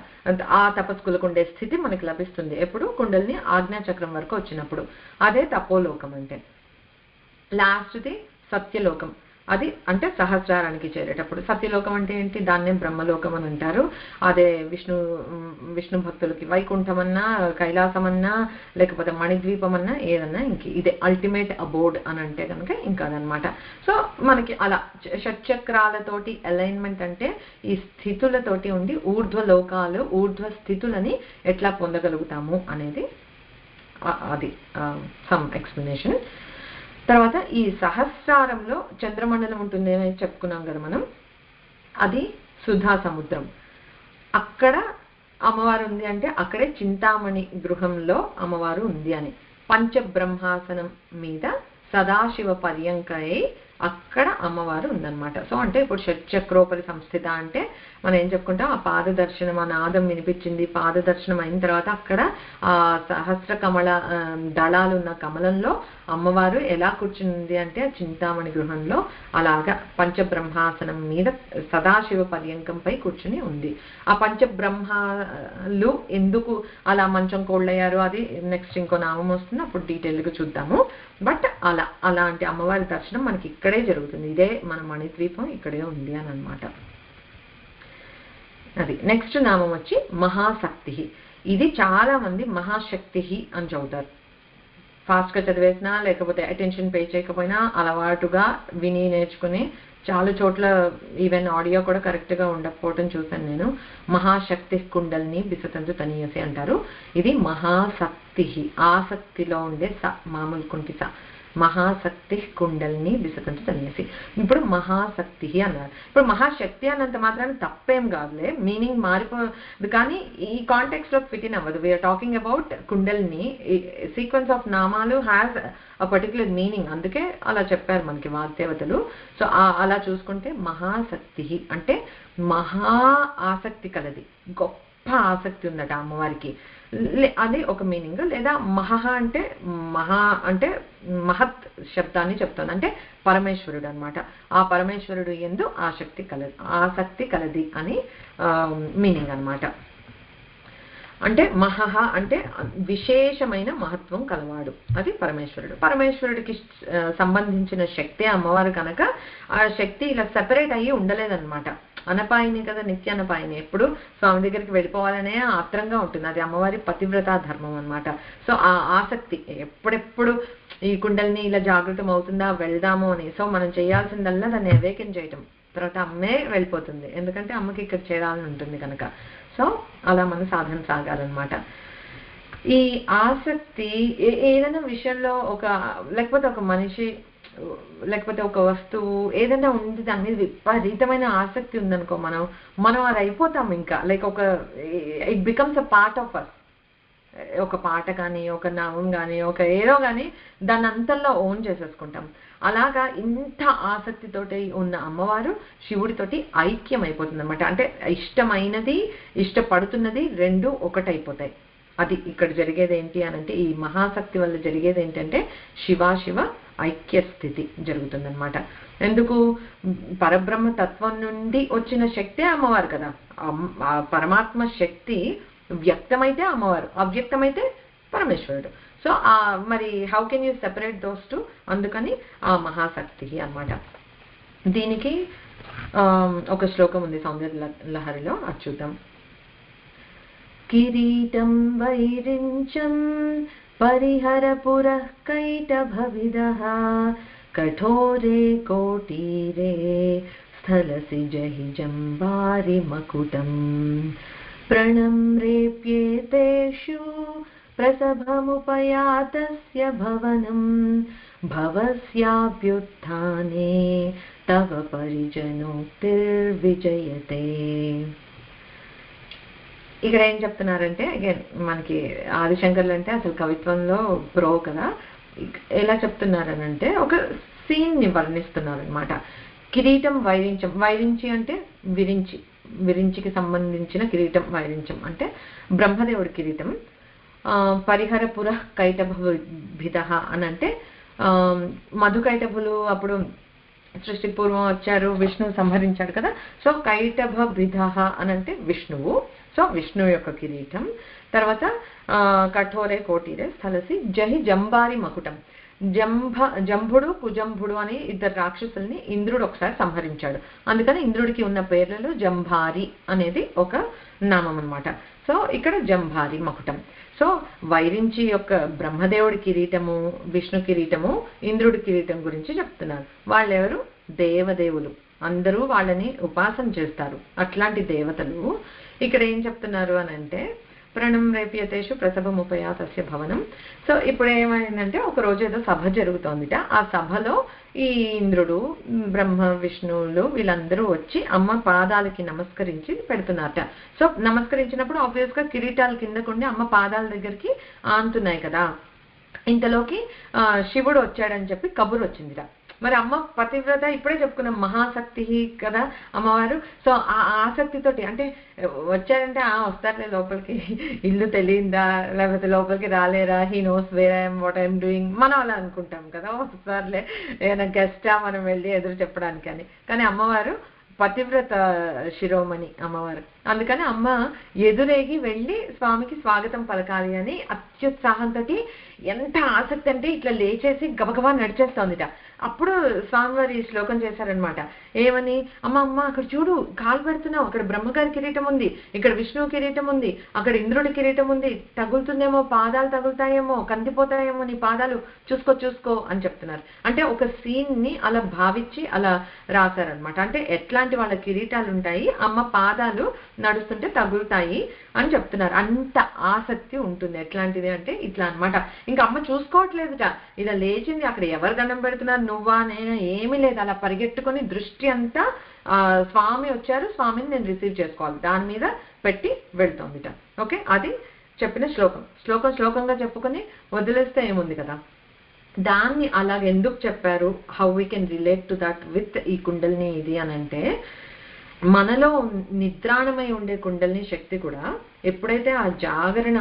ఆ తపస్కులకు ఉండే స్థితి మనకి లభిస్తుంది ఎప్పుడు? కుండలిని ఆజ్ఞాచక్రం వరకు వచ్చినప్పుడు. అదే తపోలోకం అంటే. లాస్ట్ది సత్యలోకం. అది అంటే సహస్రారానికి చేరేటప్పుడు. సత్యలోకం అంటే ఏంటి? దాన్నే బ్రహ్మలోకం అని అంటారు. అదే విష్ణు భక్తులకి వైకుంఠం అన్నా, కైలాసం అన్నా, లేకపోతే మణిద్వీపం అన్నా, ఏదన్నా ఇంక ఇదే అల్టిమేట్ అబోర్డ్ అని అంటే కనుక ఇంకా అదనమాట. సో మనకి అలా షట్చక్రాలతోటి అలైన్మెంట్ అంటే ఈ స్థితులతోటి ఉండి ఊర్ధ్వలోకాలు, ఊర్ధ్వ స్థితులని ఎట్లా పొందగలుగుతాము అనేది అది సమ్ ఎక్స్ప్లెనేషన్. తర్వాత ఈ సహస్రారంలో చంద్రమండలం ఉంటుంది అని చెప్పుకున్నాం కదా మనం. అది సుధా సముద్రం. అక్కడ అమ్మవారు ఉంది అంటే అక్కడే చింతామణి గృహంలో అమ్మవారు ఉంది అని. పంచబ్రహ్మాసనం మీద సదాశివ పర్యంకై అక్కడ అమ్మవారు ఉందన్నమాట. సో అంటే ఇప్పుడు షట్చక్రోపరి సంస్థిత అంటే మనం ఏం చెప్పుకుంటాం? ఆ పాదదర్శనం, ఆ నాదం వినిపించింది, పాదదర్శనం అయిన తర్వాత అక్కడ ఆ సహస్ర కమల దళాలు ఉన్న కమలంలో అమ్మవారు ఎలా కూర్చుంది అంటే ఆ చింతామణి గృహంలో అలాగా పంచబ్రహ్మాసనం మీద సదాశివ పర్యంకంపై కూర్చుని ఉంది. ఆ పంచబ్రహ్మాలు ఎందుకు అలా మంచం కోళ్ళయ్యారు అది నెక్స్ట్ ఇంకో నామం వస్తుంది, అప్పుడు డీటెయిల్గా చూద్దాము. బట్ అలాంటి అమ్మవారి దర్శనం మనకి ఇక్కడే జరుగుతుంది. ఇదే మన మణిద్వీపం ఇక్కడే ఉంది అని అనమాట. అది నెక్స్ట్ నామం వచ్చి మహాశక్తి. ఇది చాలా మంది మహాశక్తి అని చదువుతారు. ఫాస్ట్గా చదివేసినా లేకపోతే అటెన్షన్ పే చేయకపోయినా అలవాటుగా విని నేర్చుకుని చాలా చోట్ల ఈవెన్ ఆడియో కూడా కరెక్ట్గా ఉండకపోవటం చూశాను నేను. మహాశక్తి కుండల్ని బిసతంతు తనీయసి అంటారు. ఇది మహాశక్తి, ఆసక్తిలో ఉండే స, మామూలు కుంటి స. మహాశక్తి కుండల్ని బిసతంతు తనీయసి. ఇప్పుడు మహాశక్తి అన్నారు. ఇప్పుడు మహాశక్తి అన్నంత మాత్రాన్ని తప్పేం కాదులే, మీనింగ్ మారిపోదు. కానీ ఈ కాంటెక్స్ట్ లో ఫిట్ ఇన్ అవ్వదు. We are talking about Kundalini. Sequence of నామాలు హ్యాస్ అ పర్టికులర్ మీనింగ్, అందుకే అలా చెప్పారు మనకి వాగ్దేవతలు. సో అలా చూసుకుంటే మహాశక్తి అంటే మహా ఆసక్తి కలది, గొప్ప ఆసక్తి ఉందట అమ్మవారికి, అది ఒక మీనింగ్. లేదా మహా అంటే మహత్ శబ్దాన్ని చెప్తుంది, అంటే పరమేశ్వరుడు అనమాట. ఆ పరమేశ్వరుడు యందు ఆసక్తి కలది అని మీనింగ్ అనమాట. అంటే మహహ అంటే విశేషమైన మహత్వం కలవాడు, అది పరమేశ్వరుడు. పరమేశ్వరుడికి సంబంధించిన శక్తి అమ్మవారు కనుక ఆ శక్తి ఇలా సెపరేట్ అయ్యి ఉండలేదన్నమాట. అనపాయిని కదా, నిత్య అనపాయిని, ఎప్పుడు స్వామి దగ్గరికి వెళ్ళిపోవాలనే ఆత్రంగా ఉంటుంది. అది అమ్మవారి పతివ్రతా ధర్మం అనమాట. సో ఆ ఆసక్తి ఎప్పుడెప్పుడు ఈ కుండల్ని ఇలా జాగృతం అవుతుందా, వెళ్దాము అని. సో మనం చేయాల్సిందల్లా దాన్ని అవేకెన్ చేయటం, తర్వాత అమ్మే వెళ్ళిపోతుంది, ఎందుకంటే అమ్మకి ఇక్కడ చేరాలని ఉంటుంది కనుక. సో అలా మన సాధన సాగాలన్నమాట. ఈ ఆసక్తి ఏదైనా విషయంలో లేకపోతే ఒక మనిషి లేకపోతే ఒక వస్తువు ఏదైనా ఉంది దాని మీద విపరీతమైన ఆసక్తి ఉందనుకో, మనం అది అయిపోతాం. ఇంకా like it becomes a part of us. ఒక పాట కానీ, ఒక నామం కానీ, ఒక ఏదో కానీ దాన్ని అంతల్లో ఓన్ చేసేసుకుంటాం. అలాగా ఇంత ఆసక్తితోటి ఉన్న అమ్మవారు శివుడితోటి ఐక్యం అయిపోతుంది అనమాట. అంటే ఇష్టమైనది, ఇష్టపడుతున్నది రెండు ఒకటైపోతాయి. అది ఇక్కడ జరిగేది ఏంటి అనంటే, ఈ మహాశక్తి వల్ల జరిగేది ఏంటంటే శివ ఐక్య స్థితి జరుగుతుందన్నమాట. ఎందుకు? పరబ్రహ్మ తత్వం నుండి వచ్చిన శక్తే అమ్మవారు కదా. పరమాత్మ శక్తి వ్యక్తమైతే అమ్మవారు, అవ్యక్తమైతే పరమేశ్వరుడు. సో మరి how can you separate those to? అందుకని ఆ మహాశక్తి అన్నమాట. దీనికి ఒక శ్లోకం ఉంది సౌందర్య లహరిలో, అది చూద్దాం. కిరీటం వైరించం పరిహర పురః కైటభవిదః కఠోరే కోటీరే స్థలసి జహి జంబారి మకుటం ప్రణమ్రేప్యేతేషు ప్రసభముపయాతస్య భవనం భవస్యాభ్యుత్థానే తవ పరిజనోక్తిర్విజయతే. ఇక్కడ ఏం చెప్తున్నారంటే, అగైన్ మనకి ఆదిశంకర్లు అంటే అసలు కవిత్వంలో ప్రో కదా. ఎలా చెప్తున్నారనంటే ఒక సీన్ ని వర్ణిస్తున్నారు అనమాట. కిరీటం వైరించం, వైరించి అంటే విరించికి సంబంధించిన కిరీటం. వైరించం అంటే బ్రహ్మదేవుడి కిరీటం. పరిహరపుర కైటభిద అని అంటే మధుకైటభులు అప్పుడు సృష్టి పూర్వం వచ్చారు, విష్ణువు సంహరించాడు కదా. సో కైటభిద అని అంటే విష్ణువు. సో విష్ణువు యొక్క కిరీటం. తర్వాత కఠోరే కోటీరే స్థలసి జహి జంబారి మకుటం. జంభుడు కుజంభుడు అని ఇద్దరు రాక్షసుల్ని ఇంద్రుడు ఒకసారి సంహరించాడు. అందుకని ఇంద్రుడికి ఉన్న పేర్లలో జంభారి అనేది ఒక నామం అన్నమాట. సో ఇక్కడ జంభారి మకుటం. సో వైరించి యొక్క బ్రహ్మదేవుడి కిరీటము, విష్ణు కిరీటము, ఇంద్రుడి కిరీటం గురించి చెప్తున్నారు. వాళ్ళెవరు? దేవదేవులు. అందరూ వాళ్ళని ఉపాసన చేస్తారు. అట్లాంటి దేవతలు ఇక్కడ ఏం చెప్తున్నారు అని అంటే, ప్రణమ్రేప్యతేషు ప్రసభముపయాతస్య భవనం. సో ఇప్పుడు ఏమైందంటే, ఒక రోజు ఏదో సభ జరుగుతోందిట. ఆ సభలో ఈ ఇంద్రుడు, బ్రహ్మ, విష్ణువులు వీళ్ళందరూ వచ్చి అమ్మ పాదాలకి నమస్కరించి పెడుతున్నారట. సో నమస్కరించినప్పుడు ఆబ్వియస్ గా కిరీటాలు కిందకుండి అమ్మ పాదాల దగ్గరికి ఆంతున్నాయి కదా. ఇంతలోకి శివుడు వచ్చాడని చెప్పి కబురు వచ్చిందిట. మరి అమ్మ పతివ్రత, ఇప్పుడే చెప్పుకున్నాం మహాశక్తి కదా అమ్మవారు. సో ఆ ఆసక్తితోటి అంటే వచ్చారంటే వస్తారులే లోపలికి, ఇల్లు తెలియందా లేకపోతే లోపలికి రాలేరా, he knows where I'm what I'm doing, మనం అలా అనుకుంటాం కదా. వస్తారులే ఏమైనా గెస్టా మనం వెళ్ళి ఎదురు చెప్పడానికి అని. కానీ అమ్మవారు పతివ్రత శిరోమణి అమ్మవారు. అందుకని అమ్మ ఎదురేగి వెళ్ళి స్వామికి స్వాగతం పలకాలి అని అత్యుత్సాహంతో, ఎంత ఆసక్తి అంటే ఇట్లా లేచేసి గబగబా నడిచేస్తోందిట. అప్పుడు స్వామివారి శ్లోకం చేశారనమాట. ఏమని? అమ్మ అక్కడ చూడు, కాలు పెడుతున్నావు, అక్కడ బ్రహ్మగారి కిరీటం ఉంది, ఇక్కడ విష్ణువు కిరీటం ఉంది, అక్కడ ఇంద్రుడి కిరీటం ఉంది, తగులుతుందేమో, పాదాలు తగులుతాయేమో, కందిపోతాయేమో నీ పాదాలు, చూసుకో అని చెప్తున్నారు. అంటే ఒక సీన్ ని అలా భావించి అలా రాశారనమాట. అంటే ఎట్లాంటి వాళ్ళ కిరీటాలు ఉంటాయి, అమ్మ పాదాలు నడుస్తుంటే తగులుతాయి అని చెప్తున్నారు. అంత ఆసక్తి ఉంటుంది. ఎట్లాంటిది అంటే ఇట్లా అనమాట. ఇంకా అమ్మ చూసుకోవట్లేదుట, ఇలా లేచింది. అక్కడ ఎవరు దండం పెడుతున్నారు, నువ్వా నేనా, ఏమీ లేదు. అలా పరిగెట్టుకొని దృష్టి అంతా స్వామి వచ్చారు, స్వామిని నేను రిసీవ్ చేసుకోవాలి దాని మీద పెట్టి వెళ్తోందిట. ఓకే, అది చెప్పిన శ్లోకంగా చెప్పుకొని వదిలేస్తే ఏముంది కదా. దాన్ని అలాగ ఎందుకు చెప్పారు, how we can relate to that with ఈ కుండలిని ఇది అని అంటే, మనలో నిద్రాణమై ఉండే కుండలిని శక్తి కూడా ఎప్పుడైతే ఆ జాగరణ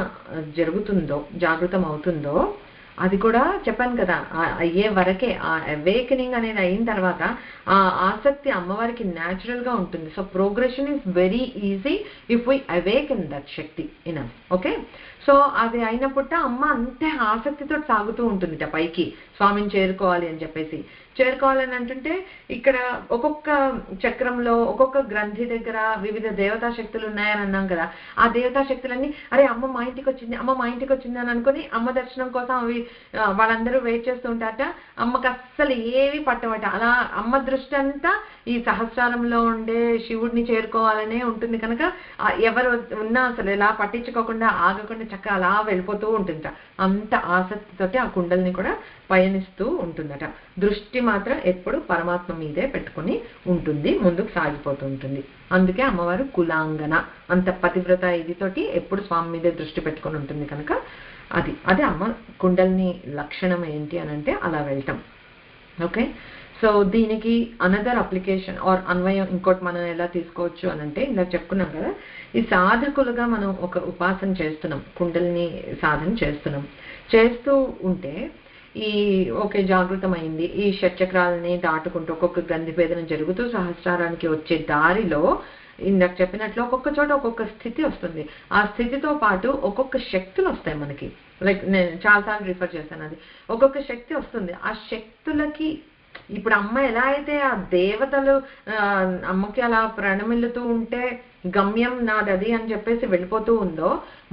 జరుగుతుందో, జాగృతం అవుతుందో, అది కూడా చెప్పాను కదా అయ్యే వరకే, ఆ అవేకనింగ్ అనేది అయిన తర్వాత ఆ ఆసక్తి అమ్మవారికి న్యాచురల్ గా ఉంటుంది. So progression is very easy if we awaken that Shakti in us. Okay, so అది అయినప్పుడు అమ్మ అంతే ఆసక్తితో సాగుతూ ఉంటుంది పైకి, స్వామిని చేరుకోవాలి అని చెప్పేసి. చేరుకోవాలని అంటుంటే ఇక్కడ ఒక్కొక్క చక్రంలో ఒక్కొక్క గ్రంథి దగ్గర వివిధ దేవతా శక్తులు ఉన్నాయని అన్నాం కదా. ఆ దేవతా శక్తులన్నీ అరే అమ్మ మా ఇంటికి వచ్చింది అని అనుకుని అమ్మ దర్శనం కోసం అవి వాళ్ళందరూ వెయిట్ చేస్తూ ఉంటారట. అమ్మకి అస్సలు ఏవి పట్టవట. అలా అమ్మ దృష్టి అంతా ఈ సహస్రారంలో ఉండే శివుడిని చేరుకోవాలనే ఉంటుంది కనుక ఎవరు ఉన్నా అసలు ఇలా పట్టించుకోకుండా ఆగకుండా చక్కగా అలా వెళ్ళిపోతూ ఉంటుందట. అంత ఆసక్తితోటి ఆ కుండల్ని కూడా పయనిస్తూ ఉంటుందట. దృష్టి మాత్రం ఎప్పుడు పరమాత్మ మీదే పెట్టుకుని ఉంటుంది, ముందుకు సాగిపోతూ ఉంటుంది. అందుకే అమ్మవారు కులాంగన, అంత పతివ్రత ఇదితోటి ఎప్పుడు స్వామి మీదే దృష్టి పెట్టుకుని ఉంటుంది కనుక అది అమ్మ కుండల్ని లక్షణం ఏంటి అని అంటే అలా వెళ్ళటం. ఓకే, సో దీనికి అనదర్ అప్లికేషన్ ఆర్ అన్వయం ఇంకోటి మనం ఎలా తీసుకోవచ్చు అని అంటే, ఇలా చెప్పుకున్నాం కదా, ఈ సాధకులుగా మనం ఒక ఉపాసన చేస్తున్నాం, కుండల్ని సాధన చేస్తూ ఉంటే ఈ ఓకే జాగృతమైంది, ఈ షట్చక్రాలని దాటుకుంటూ ఒక్కొక్క గ్రంథి భేదనం జరుగుతూ సహస్రారానికి వచ్చే దారిలో ఇందాక చెప్పినట్లు ఒక్కొక్క చోట ఒక్కొక్క స్థితి వస్తుంది. ఆ స్థితితో పాటు ఒక్కొక్క శక్తులు వస్తాయి మనకి. లైక్ నేను చాలాసార్లు రిఫర్ చేశాను, అది ఒక్కొక్క శక్తి వస్తుంది. ఆ శక్తులకి ఇప్పుడు అమ్మ ఎలా అయితే ఆ దేవతలు అమ్మకి అలా ప్రణమిల్లుతూ ఉంటే గమ్యం నాదది అని చెప్పేసి వెళ్ళిపోతూ ఉందో,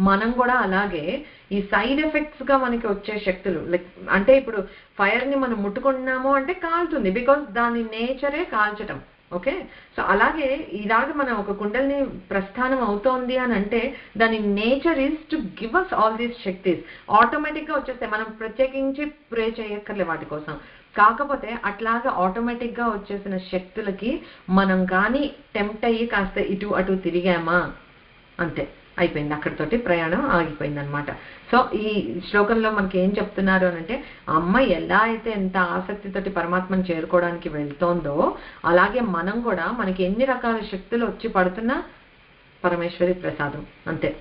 మనం కూడా అలాగే ఈ సైడ్ ఎఫెక్ట్స్ గా మనకి వచ్చే శక్తులు, లైక్ అంటే ఇప్పుడు ఫైర్ ని మనం ముట్టుకున్నాము అంటే కాలుతుంది, బికాస్ దాని నేచరే కాల్చటం. ఓకే, సో అలాగే ఇలాగ మనం ఒక కుండల్ని ప్రస్థానం అవుతోంది అని అంటే దాని nature is to give us all these శక్తిస్. ఆటోమేటిక్ గా వచ్చేస్తాయి, మనం ప్రత్యేకించి ప్రే చేయక్కర్లే వాటి కోసం. కాకపోతే అట్లాగా ఆటోమేటిక్ గా వచ్చేసిన శక్తులకి మనం కానీ టెంప్ట్ అయ్యి కాస్త ఇటు అటు తిరిగామా అంతే, అయిపోయింది, అక్కడితోటి ప్రయాణం ఆగిపోయింది అనమాట. సో ఈ శ్లోకంలో మనకి ఏం చెప్తున్నారు అని అంటే, అమ్మ ఎలా అయితే ఎంత ఆసక్తితోటి పరమాత్మను చేరుకోవడానికి వెళ్తోందో అలాగే మనం కూడా మనకి ఎన్ని రకాల శక్తులు వచ్చి పడుతున్నా పరమేశ్వరి ప్రసాదం అంతే.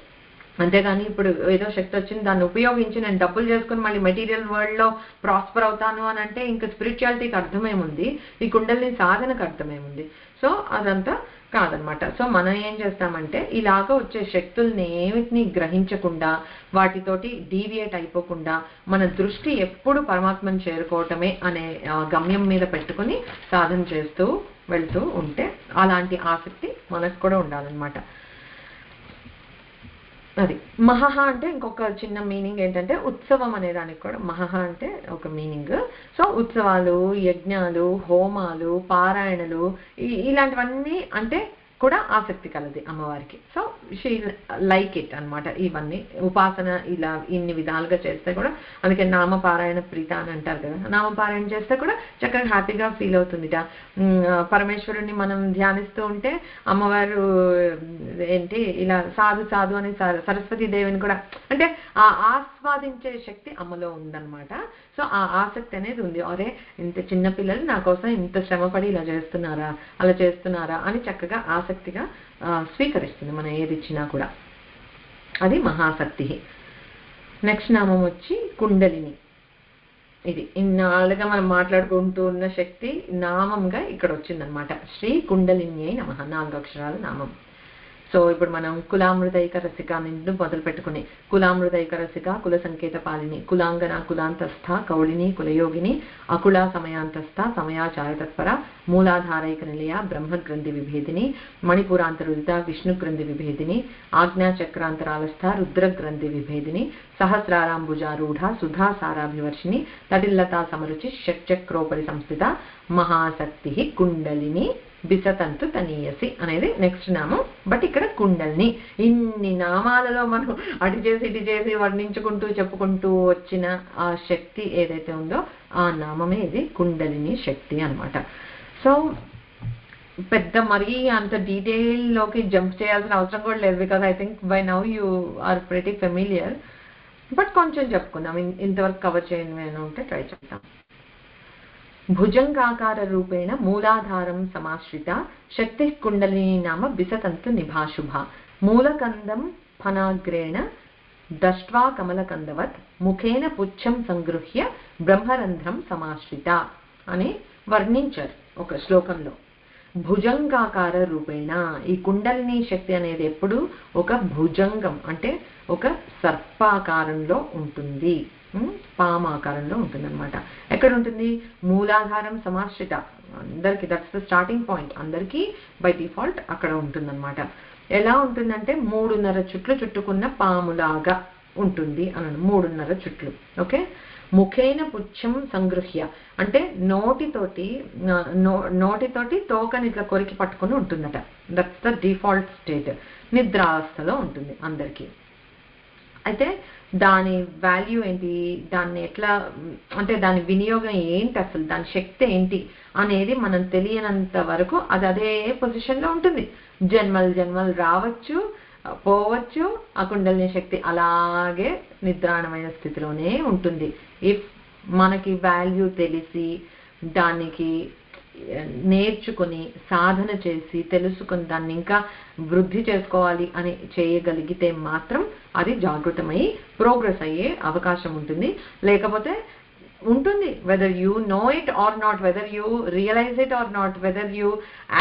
అంతేగాని ఇప్పుడు ఏదో శక్తి వచ్చింది దాన్ని ఉపయోగించి నేను డబ్బులు చేసుకుని మళ్ళీ మెటీరియల్ వరల్డ్ లో ప్రాస్పర్ అవుతాను అని అంటే ఇంకా స్పిరిచువాలిటీకి అర్థమేముంది, ఈ కుండల్ని సాధనకు అర్థమేముంది? సో అదంతా కాదనమాట. సో మనం ఏం చేస్తామంటే ఇలాగ వచ్చే శక్తుల్ని ఏమిటిని గ్రహించకుండా వాటితోటి డీవియేట్ అయిపోకుండా మన దృష్టి ఎప్పుడు పరమాత్మను చేరుకోవటమే అనే గమ్యం మీద పెట్టుకుని సాధన చేస్తూ వెళ్తూ ఉంటే అలాంటి ఆసక్తి మనకు కూడా ఉండాలన్నమాట. అది మహహ అంటే ఇంకొక చిన్న మీనింగ్ ఏంటంటే ఉత్సవం అనే దానికి కూడా మహహ అంటే ఒక మీనింగ్. సో ఉత్సవాలు, యజ్ఞాలు, హోమాలు, పారాయణలు ఇలాంటివన్నీ అంటే కూడా ఆసక్తి కలది అమ్మవారికి. సో షీ లైక్ ఇట్ అనమాట. ఇవన్నీ ఉపాసన ఇలా ఇన్ని విధాలుగా చేస్తే కూడా, అందుకే నామపారాయణ ప్రీత అని అంటారు కదా, నామపారాయణ చేస్తే కూడా చక్కగా హ్యాపీగా ఫీల్ అవుతుందిట. పరమేశ్వరుణ్ణి మనం ధ్యానిస్తూ ఉంటే అమ్మవారు ఏంటి ఇలా సాధు సాధు అని సరస్వతీ దేవిని కూడా అంటే ఆ ఆస్వాదించే శక్తి అమ్మలో ఉందన్నమాట. సో ఆ ఆసక్తి అనేది ఉంది. అరే ఇంత చిన్నపిల్లలు నా కోసం ఇంత శ్రమపడి ఇలా చేస్తున్నారా, అలా చేస్తున్నారా అని చక్కగా ఆసక్తిగా స్వీకరిస్తుంది మనం ఏది ఇచ్చినా కూడా. అది మహాశక్తి. నెక్స్ట్ నామం వచ్చి కుండలిని. ఇది ఇన్నాళ్ళుగా మనం మాట్లాడుకుంటూ ఉన్న శక్తి నామంగా ఇక్కడ వచ్చిందనమాట. శ్రీ కుండలిన్యై నమః, 4 అక్షరాల నామం. సో ఇప్పుడు మనం కులామృదైక రసిక నుండి మొదలు పెట్టుకుని కులామృదైక రసిక, కుల సంకేత పాలిని, కులాంగన, కులాంతస్థ, కౌళిని, కులయోగిని, అకుల సమయాంతస్థ, సమయాచార తత్పర, మూలాధారైక నిలయ, బ్రహ్మగ్రంథి విభేదిని, మణిపురాంతరుదిత, విష్ణుగ్రంథి విభేదిని, ఆజ్ఞాచక్రాంతరాలస్థ, రుద్రగ్రంథి విభేదిని, సహస్రారాంబుజారూఢ, సుధాసారాభివర్షిణి, తటిల్లతా సమరుచి, షట్చక్రోపరి సంస్థిత, మహాశక్తి కుండలిని బిసతంతు తనీయసి అనేది నెక్స్ట్ నామం. బట్ ఇక్కడ కుండల్ని ఇన్ని నామాలలో మనం అటు చేసి ఇటు చేసి వర్ణించుకుంటూ చెప్పుకుంటూ వచ్చిన ఆ శక్తి ఏదైతే ఉందో ఆ నామమే ఇది కుండలిని శక్తి అనమాట. సో పెద్ద మరీ అంత డీటెయిల్లోకి జంప్ చేయాల్సిన అవసరం కూడా లేదు, because I think by now you are pretty familiar. But కొంచెం చెప్పుకుందాం, ఇంతవరకు కవర్ చేయండి అని ఉంటే ట్రై చేద్దాం. భుజంగాకార రూపేణ మూలాధారం సమాశ్రిత శక్తి కుండలిని నామ బిసతంతు నిభాశుభ, మూలకందం ఫనాగ్రేణ దష్ట్వా కమలకందవత్, ముఖేన పుచ్చం సంగృహ్య బ్రహ్మరంధ్రం సమాశ్రిత అని వర్ణించారు ఒక శ్లోకంలో. భుజంగాకార రూపేణ, ఈ కుండలిని శక్తి అనేది ఎప్పుడు ఒక భుజంగం అంటే ఒక సర్పాకారంలో ఉంటుంది, పామాకారంలో ఉంటుంది అనమాట. ఎక్కడ ఉంటుంది? మూలాధారం సమాశ్రిత, అందరికి దట్స్ ద స్టార్టింగ్ పాయింట్, అందరికీ బై డిఫాల్ట్ అక్కడ ఉంటుందన్నమాట. ఎలా ఉంటుందంటే 3.5 చుట్లు చుట్టుకున్న పాములాగా ఉంటుంది అన్నాను, 3.5 చుట్లు. ఓకే, ముఖేన పుచ్చం సంగృహ్య అంటే నోటితోటి తోకని ఇట్లా కొరికి పట్టుకుని ఉంటుందట. That's the default state. నిద్రావస్థలో ఉంటుంది అందరికీ. అయితే దాని వాల్యూ ఏంటి, దాన్ని ఎట్లా అంటే దాని వినియోగం ఏంటి, అసలు దాని శక్తి ఏంటి అనేది మనం తెలియనంత వరకు అది అదే పొజిషన్లో ఉంటుంది. జన్మలు రావచ్చు, పోవచ్చు, ఆ కుండలిని శక్తి అలాగే నిద్రాణమైన స్థితిలోనే ఉంటుంది. ఇఫ్ మనకి వాల్యూ తెలిసి దానికి నేర్చుకుని సాధన చేసి తెలుసుకుని దాన్ని ఇంకా వృద్ధి చేసుకోవాలి అని చేయగలిగితే మాత్రం అది జాగృతమై ప్రోగ్రెస్ అయ్యే అవకాశం ఉంటుంది. లేకపోతే ఉంటుంది, whether you know it or not, whether you realise it or not, whether you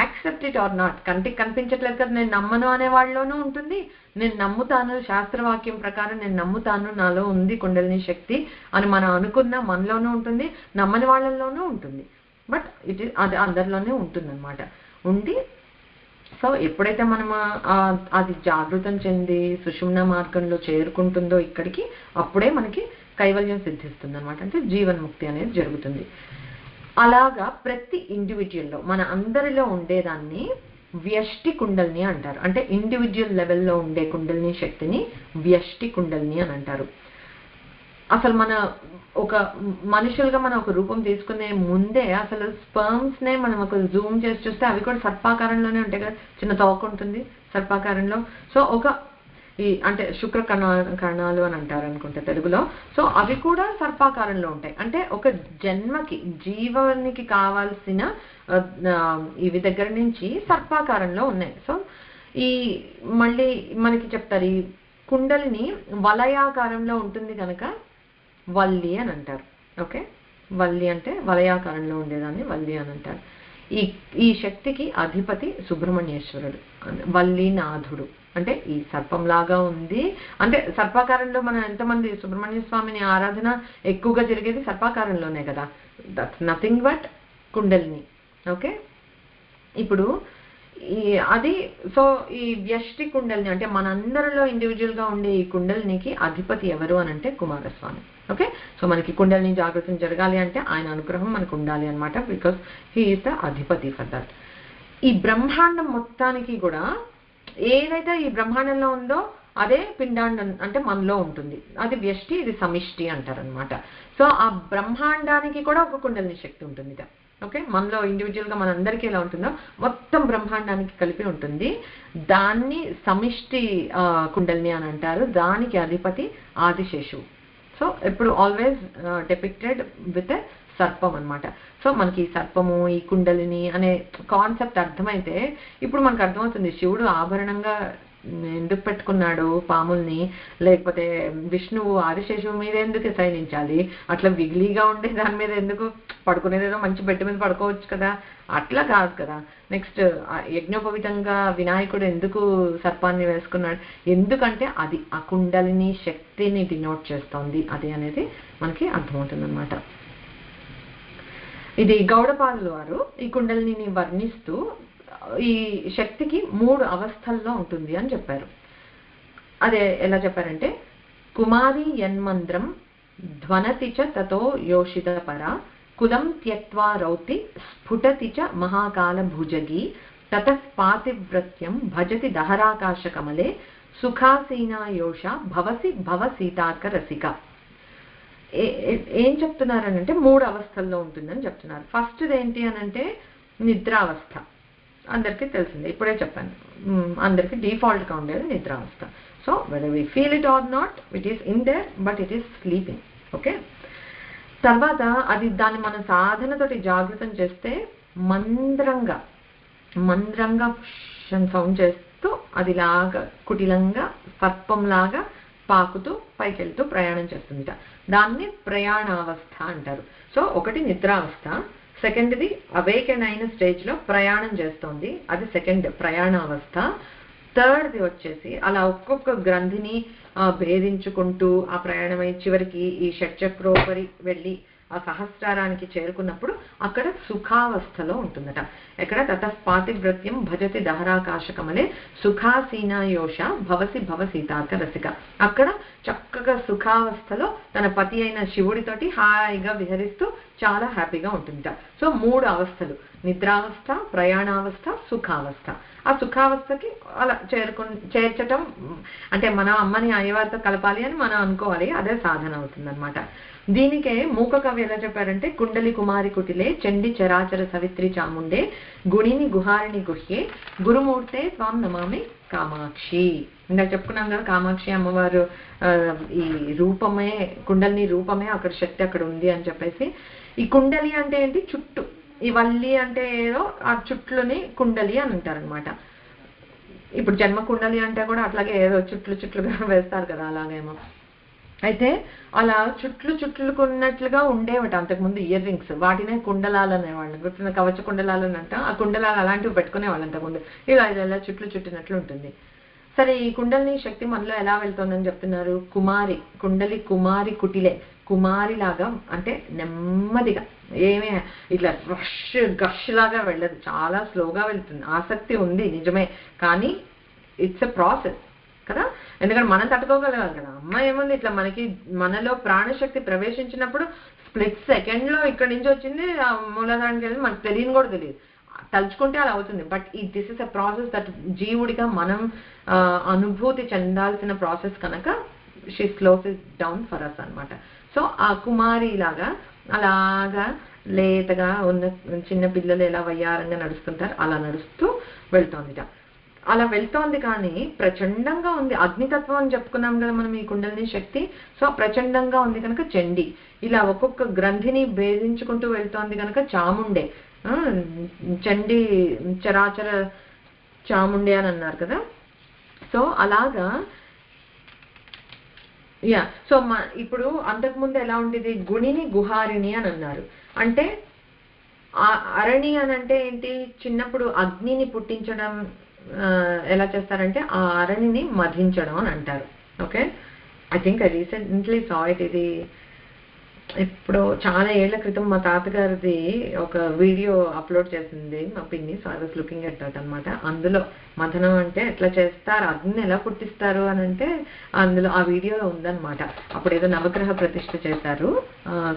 accept it or not. కంటికి కనిపించట్లేదు కదా నేను నమ్మను అనే వాళ్ళలోనూ ఉంటుంది, నేను నమ్ముతాను శాస్త్రవాక్యం ప్రకారం నేను నమ్ముతాను నాలో ఉంది కుండలిని శక్తి అని మనం అనుకున్న మనలోనూ ఉంటుంది, నమ్మని వాళ్ళలోనూ ఉంటుంది. బట్ అది అందరిలోనే ఉంటుందన్నమాట. ఉండి సో ఎప్పుడైతే మనం అది జాగృతం చెంది సుషుమ్న మార్గంలో చేరుకుంటుందో ఇక్కడికి, అప్పుడే మనకి కైవల్యం సిద్ధిస్తుంది అనమాట. అంటే జీవన్ముక్తి అనేది జరుగుతుంది. అలాగా ప్రతి ఇండివిజువల్లో మన అందరిలో ఉండేదాన్ని వ్యష్టి కుండలిని అంటారు. అంటే ఇండివిజువల్ లెవెల్లో ఉండే కుండలిని శక్తిని వ్యష్టి కుండలిని అని అంటారు. అసలు మన ఒక మనుషులుగా మనం ఒక రూపం తీసుకునే ముందే అసలు స్పర్మ్స్ నే మనం ఒక జూమ్ చేసి చూస్తే అవి కూడా సర్పాకారంలోనే ఉంటాయి కదా, చిన్న తోక ఉంటుంది సర్పాకారంలో. సో ఒక ఈ అంటే శుక్ర కణాలు అని అంటారు అనుకుంటే తెలుగులో. సో అవి కూడా సర్పాకారంలో ఉంటాయి. అంటే ఒక జన్మకి జీవానికి కావాల్సిన ఇవి దగ్గర నుంచి సర్పాకారంలో ఉన్నాయి. సో ఈ మళ్ళీ మనకి చెప్తారు ఈ కుండలిని వలయాకారంలో ఉంటుంది కనుక వల్లి అని అంటారు. ఓకే, వల్లి అంటే వలయాకారంలో ఉండేదాన్ని వల్లి అని అంటారు. ఈ శక్తికి అధిపతి సుబ్రహ్మణ్యేశ్వరుడు, వల్లీనాథుడు. అంటే ఈ సర్పంలాగా ఉంది అంటే సర్పాకారంలో మనం ఎంతమంది సుబ్రహ్మణ్య స్వామిని ఆరాధన ఎక్కువగా జరిగేది సర్పాకారంలోనే కదా. That's nothing but kundalini. Okay, ఇప్పుడు అది సో ఈ వ్యష్టి కుండలిని అంటే మనందరిలో ఇండివిజువల్ గా ఉండే ఈ కుండలినికి అధిపతి ఎవరు అని అంటే కుమారస్వామి. ఓకే, సో మనకి కుండలిని జాగృతం జరగాలి అంటే ఆయన అనుగ్రహం మనకు ఉండాలి అనమాట. బికాస్ హీ ఈస్ ద అధిపతి ఫర్ దట్. ఈ బ్రహ్మాండం మొత్తానికి కూడా ఏదైతే ఈ బ్రహ్మాండంలో ఉందో అదే పిండాండం అంటే మనలో ఉంటుంది. అది వ్యష్టి, ఇది సమిష్టి అంటారనమాట. సో ఆ బ్రహ్మాండానికి కూడా ఒక కుండలిని శక్తి ఉంటుంది. ఓకే, మనలో ఇండివిజువల్ గా మనందరికీ ఎలా ఉంటుందో మొత్తం బ్రహ్మాండానికి కలిపి ఉంటుంది. దాన్ని సమిష్టి కుండలిని అని అంటారు. దానికి అధిపతి ఆదిశేషువు. సో ఇప్పుడు ఆల్వేస్ డెపిక్టెడ్ విత్ సర్పం అనమాట. సో మనకి ఈ సర్పము ఈ కుండలిని అనే కాన్సెప్ట్ అర్థమైతే ఇప్పుడు మనకు అర్థమవుతుంది శివుడు ఆభరణంగా ఎందుకు పెట్టుకున్నాడు పాముల్ని, లేకపోతే విష్ణువు ఆదిశేషువు మీద ఎందుకు శయనించాలి, అట్లా విగిలిగా ఉండే దాని మీద ఎందుకు పడుకునేదేదో మంచి బెడ్ మీద పడుకోవచ్చు కదా, అట్లా కాదు కదా. నెక్స్ట్ యజ్ఞోపవితంగా వినాయకుడు ఎందుకు సర్పాన్ని వేసుకున్నాడు, ఎందుకంటే అది ఆ కుండలిని శక్తిని డినోట్ చేస్తోంది అది అనేది మనకి అర్థమవుతుంది అనమాట. ఇది గౌడపాదులు వారు ఈ కుండలిని వర్ణిస్తూ ఈ శక్తికి 3 అవస్థల్లో ఉంటుంది అని చెప్పారు. అదే ఎలా చెప్పారంటే కుమారి యన్మంద్రం ధ్వనతి చ తతో యోషిత పర కులం త్యక్త్వా రౌతి స్ఫుటతి చ మహాకాల భుజగి తతః పాతివ్రత్యం భజతి దహరాకాశ కమలే సుఖాసీనా యోష భవసి భవ సీతార్క రసిక. ఏం చెప్తున్నారనంటే 3 అవస్థల్లో ఉంటుందని చెప్తున్నారు. ఫస్ట్ ఏంటి అనంటే నిద్రావస్థ. అందరికీ తెలిసిందే, ఇప్పుడే చెప్పాను, అందరికీ డిఫాల్ట్ గా ఉండేది నిద్రావస్థ. So whether we feel it or not, it is in there but it is sleeping. Okay, తర్వాత అది దాన్ని మన సాధనతోటి జాగృతం చేస్తే మంద్రంగా సౌండ్ చేస్తూ అదిలాగా కుటిలంగా సర్పంలాగా పాకుతూ పైకెళ్తూ ప్రయాణం చేస్తుంది. దాన్ని ప్రయాణావస్థ అంటారు. సో ఒకటి నిద్రావస్థ, సెకండ్ది అవేకెన్ అయిన స్టేజ్ లో ప్రయాణం చేస్తోంది, అది సెకండ్ ప్రయాణావస్థ. థర్డ్ది వచ్చేసి అలా ఒక్కొక్క గ్రంథిని భేదించుకుంటూ ఆ ప్రయాణమై చివరికి ఈ షట్చక్రోపరి వెళ్ళి ఆ సహస్రారానికి చేరుకున్నప్పుడు అక్కడ సుఖావస్థలో ఉంటుందట. ఎక్కడ తతఃపాతివ్రత్యం భజతి దహరాకాశకమలే సుఖాసీనాయోష భవసి భవసీతార్క రసిక. అక్కడ చక్కగా సుఖావస్థలో తన పతి అయిన శివుడితోటి హాయిగా విహరిస్తూ చాలా హ్యాపీగా ఉంటుందట. సో 3 అవస్థలు, నిద్రావస్థ, ప్రయాణావస్థ, సుఖావస్థ. ఆ సుఖావస్థకి అలా చేర్చటం అంటే మనం అమ్మని అయ్యవారితో కలపాలి అని మనం అనుకోవాలి, అదే సాధన అవుతుంది అనమాట. దీనికే మూక కవి ఎలా చెప్పారంటే కుండలి కుమారి కుటిలే చండి చరాచర సవిత్రి చాముండే గుణిని గుహారిణి గుహ్యే గురుమూర్తే త్వాం నమామి కామాక్షి. ఇందాక చెప్పుకున్నాం కదా, కామాక్షి అమ్మవారు ఈ రూపమే, కుండలిని రూపమే అక్కడ శక్తి అక్కడ ఉంది అని చెప్పేసి. ఈ కుండలి అంటే ఏంటి? చుట్టు. ఈ వల్లి అంటే ఏదో ఆ చుట్లుని కుండలి అని అంటారనమాట. ఇప్పుడు జన్మ కుండలి అంటే కూడా అట్లాగే ఏదో చుట్లుగా వేస్తారు కదా, అలాగేమో. అయితే అలా చుట్లుకున్నట్లుగా ఉండేవట అంతకుముందు ఇయర్ రింగ్స్, వాటినే కుండలాలు అనేవాళ్ళు. గుర్తున్న కవచ కుండలాలు అంట. ఆ కుండలాలు అలాంటివి పెట్టుకునేవాళ్ళు అంతకుముందు. ఇలా ఇలా చుట్టినట్లు ఉంటుంది. సరే, ఈ కుండలిని శక్తి మనలో ఎలా వెళ్తుందని చెప్తున్నారు. కుమారి, కుండలి కుమారి కుటిలే, కుమారి లాగా అంటే నెమ్మదిగా, ఏమీ ఇట్లా గష్ లాగా వెళ్ళదు, చాలా స్లోగా వెళ్తుంది. ఆసక్తి ఉంది నిజమే, కానీ ఇట్స్ ఎ ప్రాసెస్ కదా. ఎందుకంటే మనం తట్టుకోగలగాలి కదా. అమ్మ ఏముంది, ఇట్లా మనలో ప్రాణశక్తి ప్రవేశించినప్పుడు స్ప్లిట్ సెకండ్ లో ఇక్కడి నుంచి వచ్చింది మూలధారానికి వెళ్ళి మనకు తెలియని కూడా తెలియదు. తలుచుకుంటే అలా అవుతుంది. But this is a process that జీవుడిగా మనం అనుభూతి చెందాల్సిన ప్రాసెస్ కనుక she slows it down for us అనమాట. సో ఆ కుమారి లాగా అలాగా లేతగా ఉన్న చిన్న పిల్లలు ఎలా వయ్యారంగా నడుస్తుంటారు అలా నడుస్తూ వెళ్తోందిట. అలా వెళ్తోంది, కానీ ప్రచండంగా ఉంది. అగ్నితత్వం అని చెప్పుకున్నాం కదా మనం ఈ కుండలిని శక్తి. సో ప్రచండంగా ఉంది కనుక చండి. ఇలా ఒక్కొక్క గ్రంథిని భేదించుకుంటూ వెళ్తోంది కనుక చాముండే. చండి చరాచర చాముండే అని అన్నారు కదా. సో అలాగా సో ఇప్పుడు అంతకుముందు ఎలా ఉండేది, గుణిని గుహారిణి అని అన్నారు. అంటే అరణి అని అంటే ఏంటి, చిన్నప్పుడు అగ్నిని పుట్టించడం ఎలా చేస్తారంటే ఆ అరణిని మధించడం అని అంటారు. Okay, I think I recently saw it. ఇది ఇప్పుడు చాలా ఏళ్ల క్రితం మా తాతగారిది ఒక వీడియో అప్లోడ్ చేసింది మా పిన్ని. So I was looking at that అనమాట. అందులో మథనం అంటే ఎట్లా చేస్తారు, అగ్నిని ఎలా పుట్టిస్తారు అని అంటే అందులో ఆ వీడియోలో ఉందన్నమాట. అప్పుడు ఏదో నవగ్రహ ప్రతిష్ఠ చేశారు.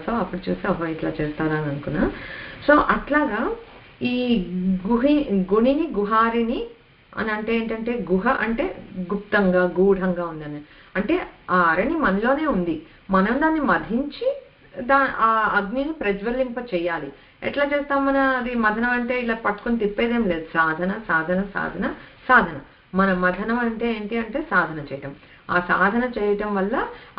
సో అప్పుడు చూసి ఓహో ఇట్లా చేస్తారా అని అనుకున్నా. సో అట్లాగా ఈ గుణిని గుహారిని అని అంటే ఏంటంటే, గుహ అంటే గుప్తంగా గూఢంగా ఉందని అంటే ఆ అరణి మనలోనే ఉంది. మనం దాన్ని మధించి ఆ అగ్నిని ప్రజ్వలింప చేయాలి. ఎట్లా చేస్తాం మన అది మథనం అంటే ఇలా పట్టుకొని తిప్పేదేం లేదు. సాధన సాధన సాధన సాధన. మన మథనం అంటే ఏంటి అంటే సాధన చేయటం. ఆ సాధన చేయటం వల్ల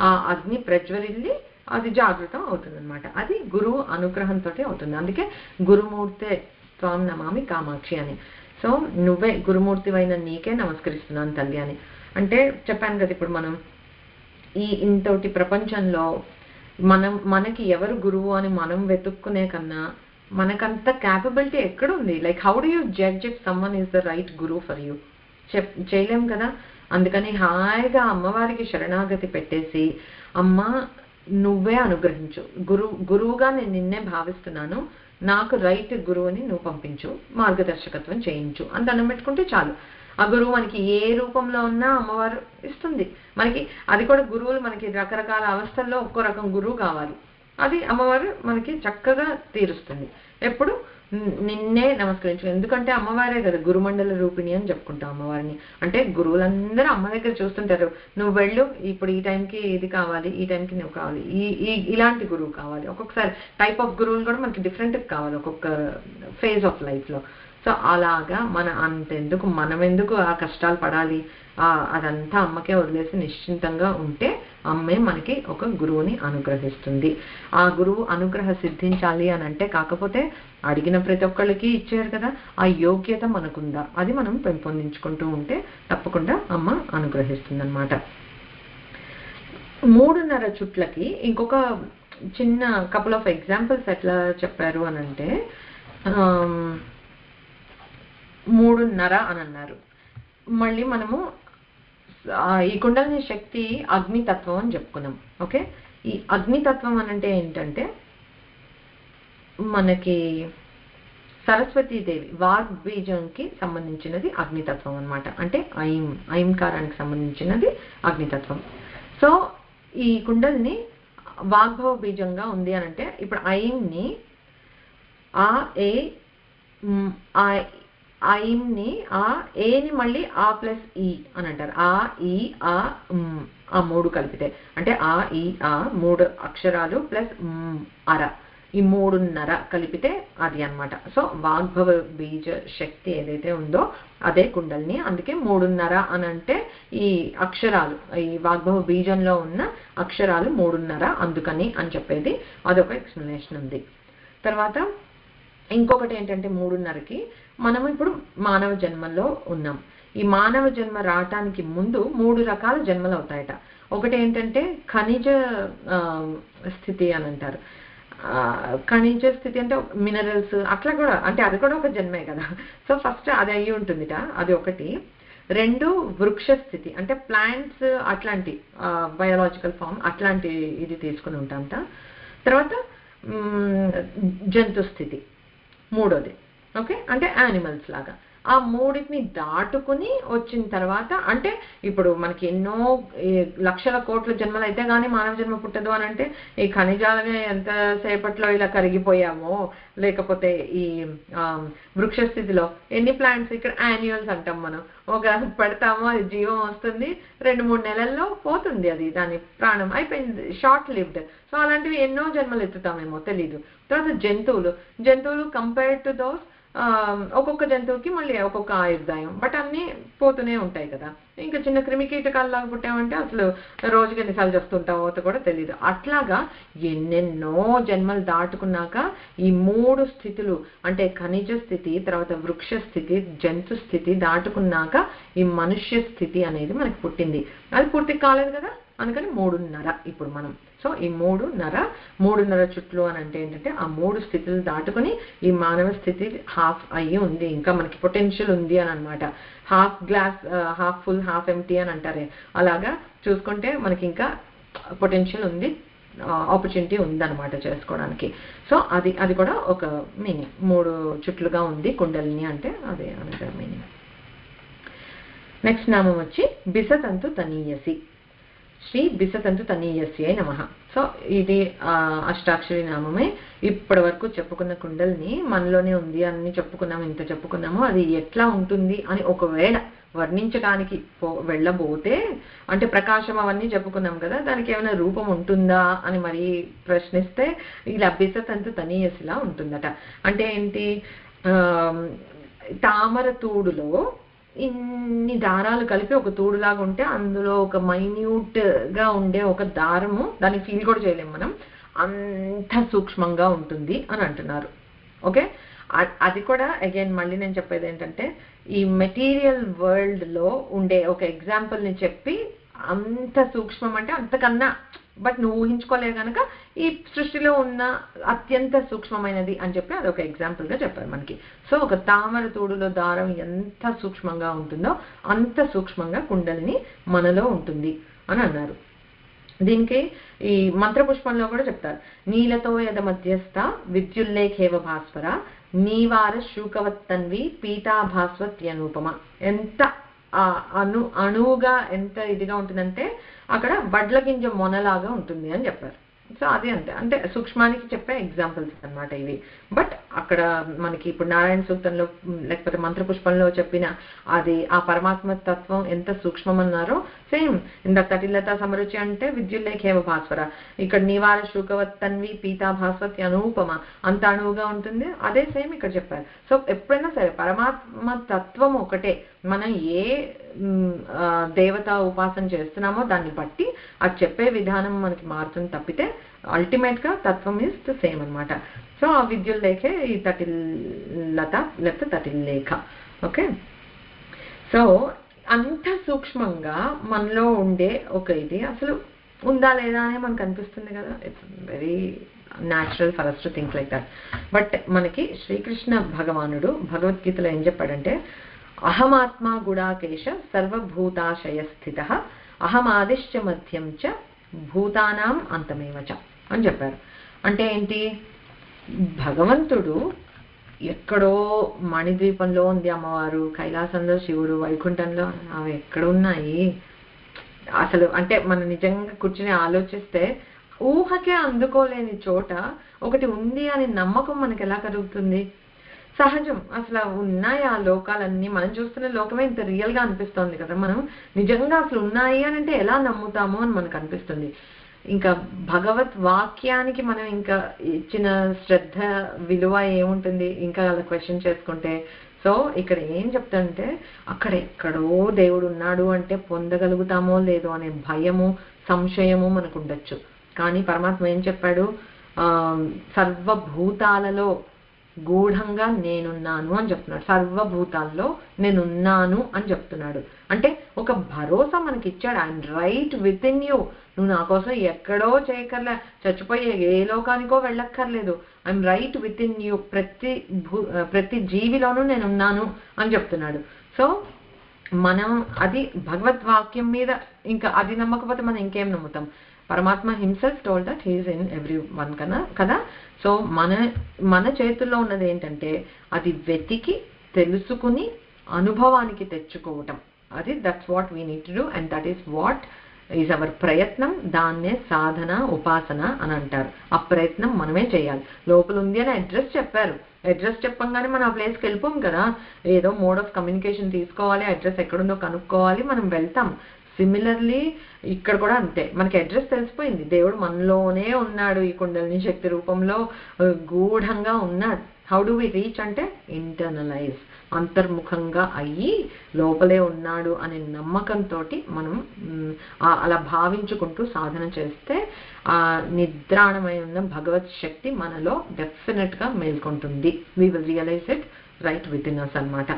ఆ అగ్ని ప్రజ్వరిల్లి అది జాగృతం అవుతుంది అనమాట. అది గురువు అనుగ్రహంతో అవుతుంది. అందుకే గురుమూర్తే త్వాం నమామి కామాక్షి అని. సో నువ్వే గురుమూర్తివైన నీకే నమస్కరిస్తున్నాను తల్లి అని అంటే చెప్పాను కదా. ఇప్పుడు మనం ఈ ఇంతటి ప్రపంచంలో మనకి ఎవరు గురువు అని మనం వెతుక్కునే కన్నా మనకంత క్యాపబిలిటీ ఎక్కడుంది? Like how do you judge if someone is the right గురువు ఫర్ యూ? చేయలేం కదా. అందుకని హాయిగా అమ్మవారికి శరణాగతి పెట్టేసి, అమ్మ నువ్వే అనుగ్రహించు, గురువుగా నేను నిన్నే భావిస్తున్నాను, నాకు రైట్ గురువుని నువ్వు పంపించు, మార్గదర్శకత్వం చేయించు అని దండం పెట్టుకుంటే చాలు. ఆ గురువు మనకి ఏ రూపంలో ఉన్నా అమ్మవారు ఇస్తుంది మనకి. అది కూడా గురువులు మనకి రకరకాల అవస్థల్లో ఒక్కో రకం గురువు కావాలి, అది అమ్మవారు మనకి చక్కగా తీరుస్తుంది. ఎప్పుడు నిన్నే నమస్కరించు. ఎందుకంటే అమ్మవారే కదా గురుమండల రూపిణి అని చెప్పుకుంటాం అమ్మవారిని. అంటే గురువులందరూ అమ్మ దగ్గర చూస్తుంటారు, నువ్వు వెళ్ళు, ఇప్పుడు ఈ టైంకి ఇది కావాలి, ఈ టైంకి నువ్వు కావాలి, ఇలాంటి గురువు కావాలి. ఒక్కొక్కసారి టైప్ ఆఫ్ గురువులు కూడా మనకి డిఫరెంట్ కావాలి ఒక్కొక్క ఫేజ్ ఆఫ్ లైఫ్లో. సో అలాగా అంతెందుకు మనం ఎందుకు ఆ కష్టాలు పడాలి, అదంతా అమ్మకే వదిలేసి నిశ్చింతంగా ఉంటే అమ్మే మనకి ఒక గురువుని అనుగ్రహిస్తుంది. ఆ గురువు అనుగ్రహ సిద్ధించాలి అని అంటే, కాకపోతే అడిగిన ప్రతి ఒక్కళ్ళకి ఇచ్చారు కదా, ఆ యోగ్యత మనకుందా అది మనం పెంపొందించుకుంటూ ఉంటే తప్పకుండా అమ్మ అనుగ్రహిస్తుంది అనమాట. 3.5 చుట్లకి ఇంకొక చిన్న కపుల్ ఆఫ్ ఎగ్జాంపుల్స్ ఎట్లా చెప్పారు అని అంటే, 3.5 అని అన్నారు. మళ్ళీ మనము ఈ కుండలిని శక్తి అగ్నితత్వం అని చెప్పుకున్నాం. ఓకే, ఈ అగ్నితత్వం అని అంటే ఏంటంటే మనకి సరస్వతీదేవి వాగ్బీజంకి సంబంధించినది అగ్నితత్వం అన్నమాట. అంటే ఐంకారానికి సంబంధించినది అగ్నితత్వం. సో ఈ కుండలిని వాగ్భవ బీజంగా ఉంది అని అంటే ఇప్పుడు ఐంని ఆ ఏ ఐంని ఆ ఏని మళ్ళీ ఆ ప్లస్ ఈ అని అంటారు. ఆ ఈ ఆ మూడు కలిపితే అంటే ఆ ఈ ఆ మూడు అక్షరాలు ప్లస్ అర, ఈ మూడున్నర కలిపితే అది అన్నమాట. సో వాగ్భవ బీజ శక్తి ఏదైతే ఉందో అదే కుండలిని. అందుకే మూడున్నర అని అంటే ఈ అక్షరాలు, ఈ వాగ్భవ బీజంలో ఉన్న అక్షరాలు మూడున్నర అందుకని అని చెప్పేది అదొక ఎక్స్ప్లెనేషన్ ఉంది. తర్వాత ఇంకొకటి ఏంటంటే మూడున్నరకి మనం ఇప్పుడు మానవ జన్మలో ఉన్నాం. ఈ మానవ జన్మ రావటానికి ముందు 3 రకాల జన్మలు అవుతాయట. ఒకటి ఏంటంటే ఖనిజ స్థితి అని అంటారు. ఖనిజ స్థితి అంటే మినరల్స్ అట్లా కూడా, అంటే అది కూడా ఒక జన్మే కదా. సో ఫస్ట్ అది అయ్యి ఉంటుందిట, అది ఒకటి. 2 వృక్ష స్థితి అంటే ప్లాంట్స్, అట్లాంటి బయోలాజికల్ ఫామ్ అట్లాంటి ఇది తీసుకుని ఉంటాంట. తర్వాత జంతు స్థితి మూడోది. ఓకే, అంటే యానిమల్స్ లాగా. ఆ మూడింటిని దాటుకుని వచ్చిన తర్వాత అంటే ఇప్పుడు మనకి ఎన్నో లక్షల కోట్ల జన్మలు అయితే కానీ మానవ జన్మ పుట్టదు అని అంటే ఈ ఖనిజాలుగా ఎంతసేపట్లో ఇలా కరిగిపోయామో, లేకపోతే ఈ వృక్ష స్థితిలో ఎన్ని ప్లాంట్స్ ఇక్కడ యాన్యువల్స్ అంటాం మనం, ఒక పెడతామో అది జీవం వస్తుంది, 2-3 నెలల్లో పోతుంది, అది దాని ప్రాణం అయిపోయింది, షార్ట్ లివ్డ్. సో అలాంటివి ఎన్నో జన్మలు ఎత్తుతామేమో తెలీదు. తర్వాత జంతువులు కంపేర్డ్ టు దోస్ ఒక్కొక్క జంతువుకి మళ్ళీ ఒక్కొక్క ఆయుర్దాయం, బట్ అన్నీ పోతూనే ఉంటాయి కదా. ఇంకా చిన్న క్రిమికీటకాల్లాగా పుట్టామంటే అసలు రోజుకి ఎన్నిసార్లు చేస్తుంటామో కూడా తెలియదు. అట్లాగా ఎన్నెన్నో జన్మలు దాటుకున్నాక ఈ 3 స్థితులు అంటే ఖనిజ స్థితి, తర్వాత వృక్ష స్థితి, జంతు స్థితి దాటుకున్నాక ఈ మనుష్య స్థితి అనేది మనకి పుట్టింది. అది పూర్తి కాలేదు కదా, అందుకని 3.5 ఇప్పుడు మనం. సో ఈ 3.5 చుట్లు అని అంటే ఏంటంటే ఆ 3 స్థితులు దాటుకుని ఈ మానవ స్థితి హాఫ్ అయ్యి ఉంది, ఇంకా మనకి పొటెన్షియల్ ఉంది అని అనమాట. Half glass, half full, half empty అని అంటారే, అలాగా చూసుకుంటే మనకి ఇంకా పొటెన్షియల్ ఉంది, ఆపర్చునిటీ ఉందన్నమాట చేసుకోవడానికి. సో అది కూడా ఒక మీనింగ్. 3 చుట్లుగా ఉంది కుండలిని అంటే అదే అనదర్ మీనింగ్. నెక్స్ట్ నామం వచ్చి బిసతంతు తనీయసి, శ్రీ బిసతంతు తనీయస్యై నమః. సో ఇది అష్టాక్షరి నామమే. ఇప్పటి వరకు చెప్పుకున్న కుండలిని మనలోనే ఉంది అని చెప్పుకున్నాము, ఇంత చెప్పుకున్నాము. అది ఎట్లా ఉంటుంది అని ఒకవేళ వర్ణించడానికి వెళ్ళబోతే, అంటే ప్రకాశం అవన్నీ చెప్పుకున్నాం కదా, దానికి ఏమైనా రూపం ఉంటుందా అని మరి ప్రశ్నిస్తే ఇలా బిసతంతు తనీయసిలా ఉంటుందట. అంటే ఏంటి, తామర తూడులో ఇన్ని దారాలు కలిపి ఒక తూడులాగా ఉంటే అందులో ఒక మైన్యూట్ గా ఉండే ఒక దారము, దాన్ని ఫీల్ కూడా చేయలేము మనం, అంత సూక్ష్మంగా ఉంటుంది అని అంటున్నారు. ఓకే, అది కూడా అగైన్ మళ్ళీ నేను చెప్పేది ఏంటంటే ఈ మెటీరియల్ వరల్డ్ లో ఉండే ఒక ఎగ్జాంపుల్ ని చెప్పి, అంత సూక్ష్మం అంటే అంతకన్నా, బట్ నువ్వు ఊహించుకోలే కనుక ఈ సృష్టిలో ఉన్న అత్యంత సూక్ష్మమైనది అని చెప్పి అదొక ఎగ్జాంపుల్ గా చెప్పారు మనకి. సో ఒక తామర తూడులో దారం ఎంత సూక్ష్మంగా ఉంటుందో అంత సూక్ష్మంగా కుండలిని మనలో ఉంటుంది అని అన్నారు. దీనికి ఈ మంత్రపుష్పంలో కూడా చెప్తారు, నీలతో యద మధ్యస్థ విద్యుల్లేఖేవ భాస్వర నీవార శూకవత్తన్వి పీతాభాస్వత్యనూపమ. ఎంత అణువుగా ఎంత ఇదిగా ఉంటుందంటే అక్కడ వడ్ల గింజ మొనలాగా ఉంటుంది అని చెప్పారు. సో అది అంటే సూక్ష్మానికి చెప్పే ఎగ్జాంపుల్స్ అన్నమాట ఇవి. బట్ అక్కడ మనకి ఇప్పుడు నారాయణ సూక్తంలో లేకపోతే మంత్రపుష్పంలో చెప్పిన అది ఆ పరమాత్మ తత్వం ఎంత సూక్ష్మం అన్నారో సేమ్ ఇందాక తటిల్లత సమరుచి అంటే విద్యుల్లేఖేవ భాస్వర, ఇక్కడ నివార శూకవత్తన్వి పీతాభాస్వతి అనూపమ, అంత అణువుగా ఉంటుంది, అదే సేమ్ ఇక్కడ చెప్పారు. సో ఎప్పుడైనా సరే పరమాత్మ తత్వం ఒకటే, మనం ఏ దేవత ఉపాసన చేస్తున్నామో దాన్ని బట్టి అది చెప్పే విధానం మనకి మారుతుంది తప్పితే అల్టిమేట్ గా తత్వం ఇస్ ద సేమ్ అనమాట. సో ఆ విద్యుల్లేఖే ఈ తటిల్లత లేకపోతే తటిల్లేఖ. ఓకే, సో అంత సూక్ష్మంగా మనలో ఉండే ఒక ఇది అసలు ఉందా లేదా అని మనకు అనిపిస్తుంది కదా. It's very natural for us to think like that. But మనకి శ్రీకృష్ణ భగవానుడు భగవద్గీతలో ఏం చెప్పాడంటే, అహమాత్మా గుడాకేశ సర్వభూతాశయ స్థిత అహమాదిశ్చ మధ్యం చ భూతానాం అంతమేవ చ అని చెప్పారు. అంటే ఏంటి, భగవంతుడు ఎక్కడో మణిద్వీపంలో ఉంది అమ్మవారు, కైలాసంలో శివుడు, వైకుంఠంలో అవి ఎక్కడ ఉన్నాయి అసలు? అంటే మనం నిజంగా కూర్చుని ఆలోచిస్తే ఊహకే అందుకోలేని చోట ఒకటి ఉంది అని నమ్మకం మనకి ఎలా కలుగుతుంది? సహజం. అసలు ఉన్నాయి ఆ లోకాలన్నీ. మనం చూస్తున్న లోకమే ఇంత రియల్ గా అనిపిస్తోంది కదా. మనం నిజంగా అసలు ఉన్నాయి అని అంటే ఎలా నమ్ముతామో అని మనకు అనిపిస్తుంది. ఇంకా భగవత్ వాక్యానికి మనం ఇంకా ఇచ్చిన శ్రద్ధ విలువ ఏముంటుంది ఇంకా అలా క్వశ్చన్ చేసుకుంటే? సో ఇక్కడ ఏం చెప్తానంటే, అక్కడ ఎక్కడో దేవుడు ఉన్నాడు అంటే పొందగలుగుతామో లేదో అనే భయము, సంశయము మనకు ఉండొచ్చు. కానీ పరమాత్మ ఏం చెప్పాడు? సర్వభూతాలలో గూఢంగా నేనున్నాను అని చెప్తున్నాడు. సర్వభూతాల్లో నేనున్నాను అని చెప్తున్నాడు. అంటే ఒక భరోసా మనకి ఇచ్చాడు. I'm right with in you. నువ్వు నా కోసం ఎక్కడో చేయక్కర్లే, చచ్చిపోయే ఏ లోకానికో వెళ్ళక్కర్లేదు. I'm right with in you. ప్రతి జీవిలోనూ నేనున్నాను అని చెప్తున్నాడు. సో మనం అది భగవద్వాక్యం మీద ఇంకా అది నమ్మకపోతే మనం ఇంకేం నమ్ముతాం? పరమాత్మ himself told that he is in every one కదా. సో మన చేతుల్లో ఉన్నది ఏంటంటే అది వెతికి తెలుసుకుని అనుభవానికి తెచ్చుకోవటం. అది that's what we need to do and that is what is our ప్రయత్నం. దాన్నే సాధన, ఉపాసన అని అంటారు. ఆ ప్రయత్నం మనమే చేయాలి. లోపల ఉంది అని అడ్రస్ చెప్పారు. అడ్రస్ చెప్పంగానే మనం ఆ ప్లేస్కి వెళ్ళిపోం కదా. ఏదో మోడ్ ఆఫ్ కమ్యూనికేషన్ తీసుకోవాలి, అడ్రస్ ఎక్కడుందో కనుక్కోవాలి, మనం వెళ్తాం. సిమిలర్లీ ఇక్కడ కూడా అంతే. మనకి అడ్రస్ తెలిసిపోయింది. దేవుడు మనలోనే ఉన్నాడు, ఈ కుండలిని శక్తి రూపంలో గూఢంగా ఉన్నాడు. హౌ డు వి రీచ్ అంటే ఇంటర్నలైజ్, అంతర్ముఖంగా అయ్యి లోపలే ఉన్నాడు అనే నమ్మకంతో మనం అలా భావించుకుంటూ సాధన చేస్తే ఆ నిద్రాణమై ఉన్న భగవత్ శక్తి మనలో డెఫినెట్ గా మేల్కొంటుంది. We will realise it right with in us అన్నమాట.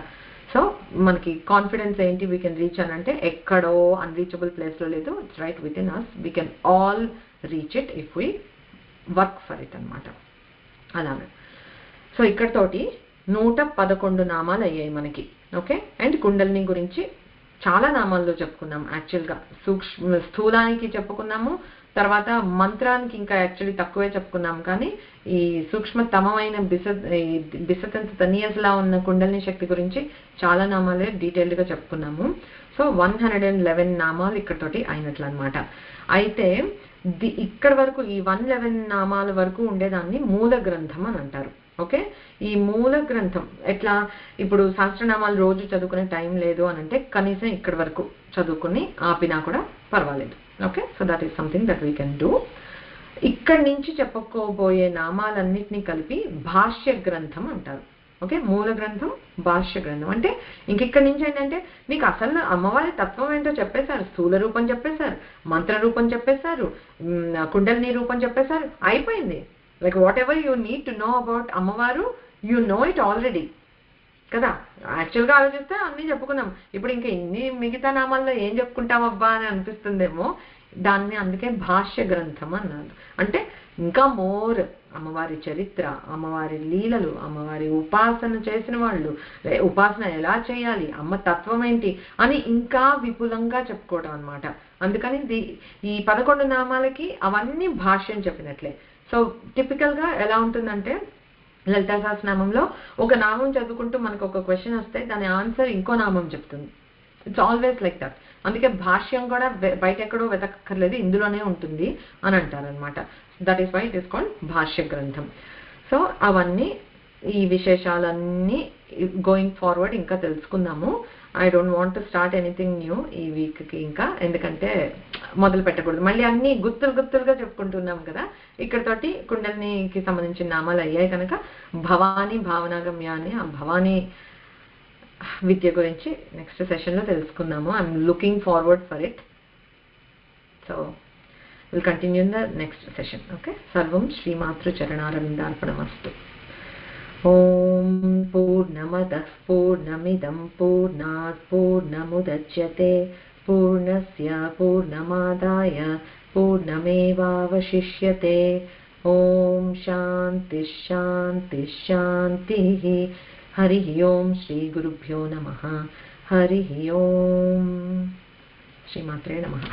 సో మనకి కాన్ఫిడెన్స్ ఏంటి? వీ కెన్ రీచ్ అని అంటే ఎక్కడో అన్రీచబుల్ ప్లేస్లో లేదు. It's right with in us. We can all reach it if we work for it అనమాట. అలాగే సో ఇక్కడతోటి 111 నామాలు అయ్యాయి మనకి. ఓకే. అండ్ కుండలిని గురించి చాలా నామాల్లో చెప్పుకున్నాం. యాక్చువల్గా స్థూలానికి చెప్పుకున్నాము, తర్వాత మంత్రానికి ఇంకా యాక్చువల్లీ తక్కువే చెప్పుకున్నాం. కానీ ఈ సూక్ష్మతమైన బిసతంత తనియస్లా ఉన్న కుండలిని శక్తి గురించి చాలా నామాలే డీటెయిల్డ్గా చెప్పుకున్నాము. సో 111 నామాలు ఇక్కడతోటి అయినట్లు అనమాట. అయితే ఇక్కడ వరకు ఈ 111 నామాల వరకు ఉండేదాన్ని మూల గ్రంథం అని అంటారు. ఓకే. ఈ మూల గ్రంథం ఎట్లా? ఇప్పుడు సహస్రనామాలు రోజు చదువుకునే టైం లేదు అని అంటే కనీసం ఇక్కడ వరకు చదువుకుని ఆపినా కూడా పర్వాలేదు. Okay. So that is something that we can do. ఇక్కడి నుంచి చెప్పుకోబోయే నామాలన్నిటినీ కలిపి భాష్య గ్రంథం అంటారు. ఓకే. మూల గ్రంథం, భాష్య గ్రంథం అంటే ఇంకిక్కడి నుంచి ఏంటంటే మీకు అసలు అమ్మవారి తత్వం ఏంటో చెప్పేశారు. స్థూల రూపం చెప్పేశారు, మంత్ర రూపం చెప్పేశారు, కుండలిని రూపం చెప్పేశారు, అయిపోయింది. Like what ever you need to know about అమ్మవారు, యూ నో ఇట్ ఆల్రెడీ కదా. యాక్చువల్గా ఆలోచిస్తే అన్నీ చెప్పుకున్నాం. ఇప్పుడు ఇంకా ఇన్ని మిగతా నామాల్లో ఏం చెప్పుకుంటామబ్బా అని అనిపిస్తుందేమో. దాన్ని అందుకే భాష్య గ్రంథం అన్నారు. అంటే ఇంకా మోర్ అమ్మవారి చరిత్ర, అమ్మవారి లీలలు, అమ్మవారి ఉపాసన చేసిన వాళ్ళు, ఉపాసన ఎలా చేయాలి, అమ్మ తత్వం ఏంటి అని ఇంకా విపులంగా చెప్పుకోవడం అనమాట. అందుకని ఈ 11 నామాలకి అవన్నీ భాష్యం చెప్పినట్లే. సో టిపికల్గా ఎలా ఉంటుందంటే లలితా సహస్రనామంలో ఒక నామం చదువుకుంటూ మనకు ఒక క్వశ్చన్ వస్తే దాని ఆన్సర్ ఇంకో నామం చెప్తుంది. It's always like that. అందుకే భాష్యం కూడా బయట ఎక్కడో వెతకక్కర్లేదు, ఇందులోనే ఉంటుంది అని అంటారనమాట. That is why it is called భాష్య గ్రంథం. సో అవన్నీ ఈ విశేషాలన్నీ గోయింగ్ ఫార్వర్డ్ ఇంకా తెలుసుకుందాము. I don't want to start anything new ఈ వీక్కి ఇంకా, ఎందుకంటే మొదలు పెట్టకూడదు. మళ్ళీ అన్ని గుర్తులుగా చెప్పుకుంటున్నాం కదా. ఇక్కడతోటి కుండలినికి సంబంధించిన నామాలు అయ్యాయి కనుక భవానీ భావనాగమ్య అని ఆ భవానీ విద్య గురించి నెక్స్ట్ సెషన్లో తెలుసుకుందాము. I'm looking forward for it. So will continue in the next session. Okay. సర్వం శ్రీమాతృ చరణారవిందార్పణమస్తు. ఓం పూర్ణమదః పూర్ణమిదం పూర్ణాత్ పూర్ణముదచ్యతే పూర్ణస్య పూర్ణమాదాయ పూర్ణమేవావశిష్యతే. ఓం శాంతి శాంతి శాంతి. హరి ఓం. శ్రీ గురుభ్యో నమః. హరి ఓం. శ్రీమాత్రే నమః.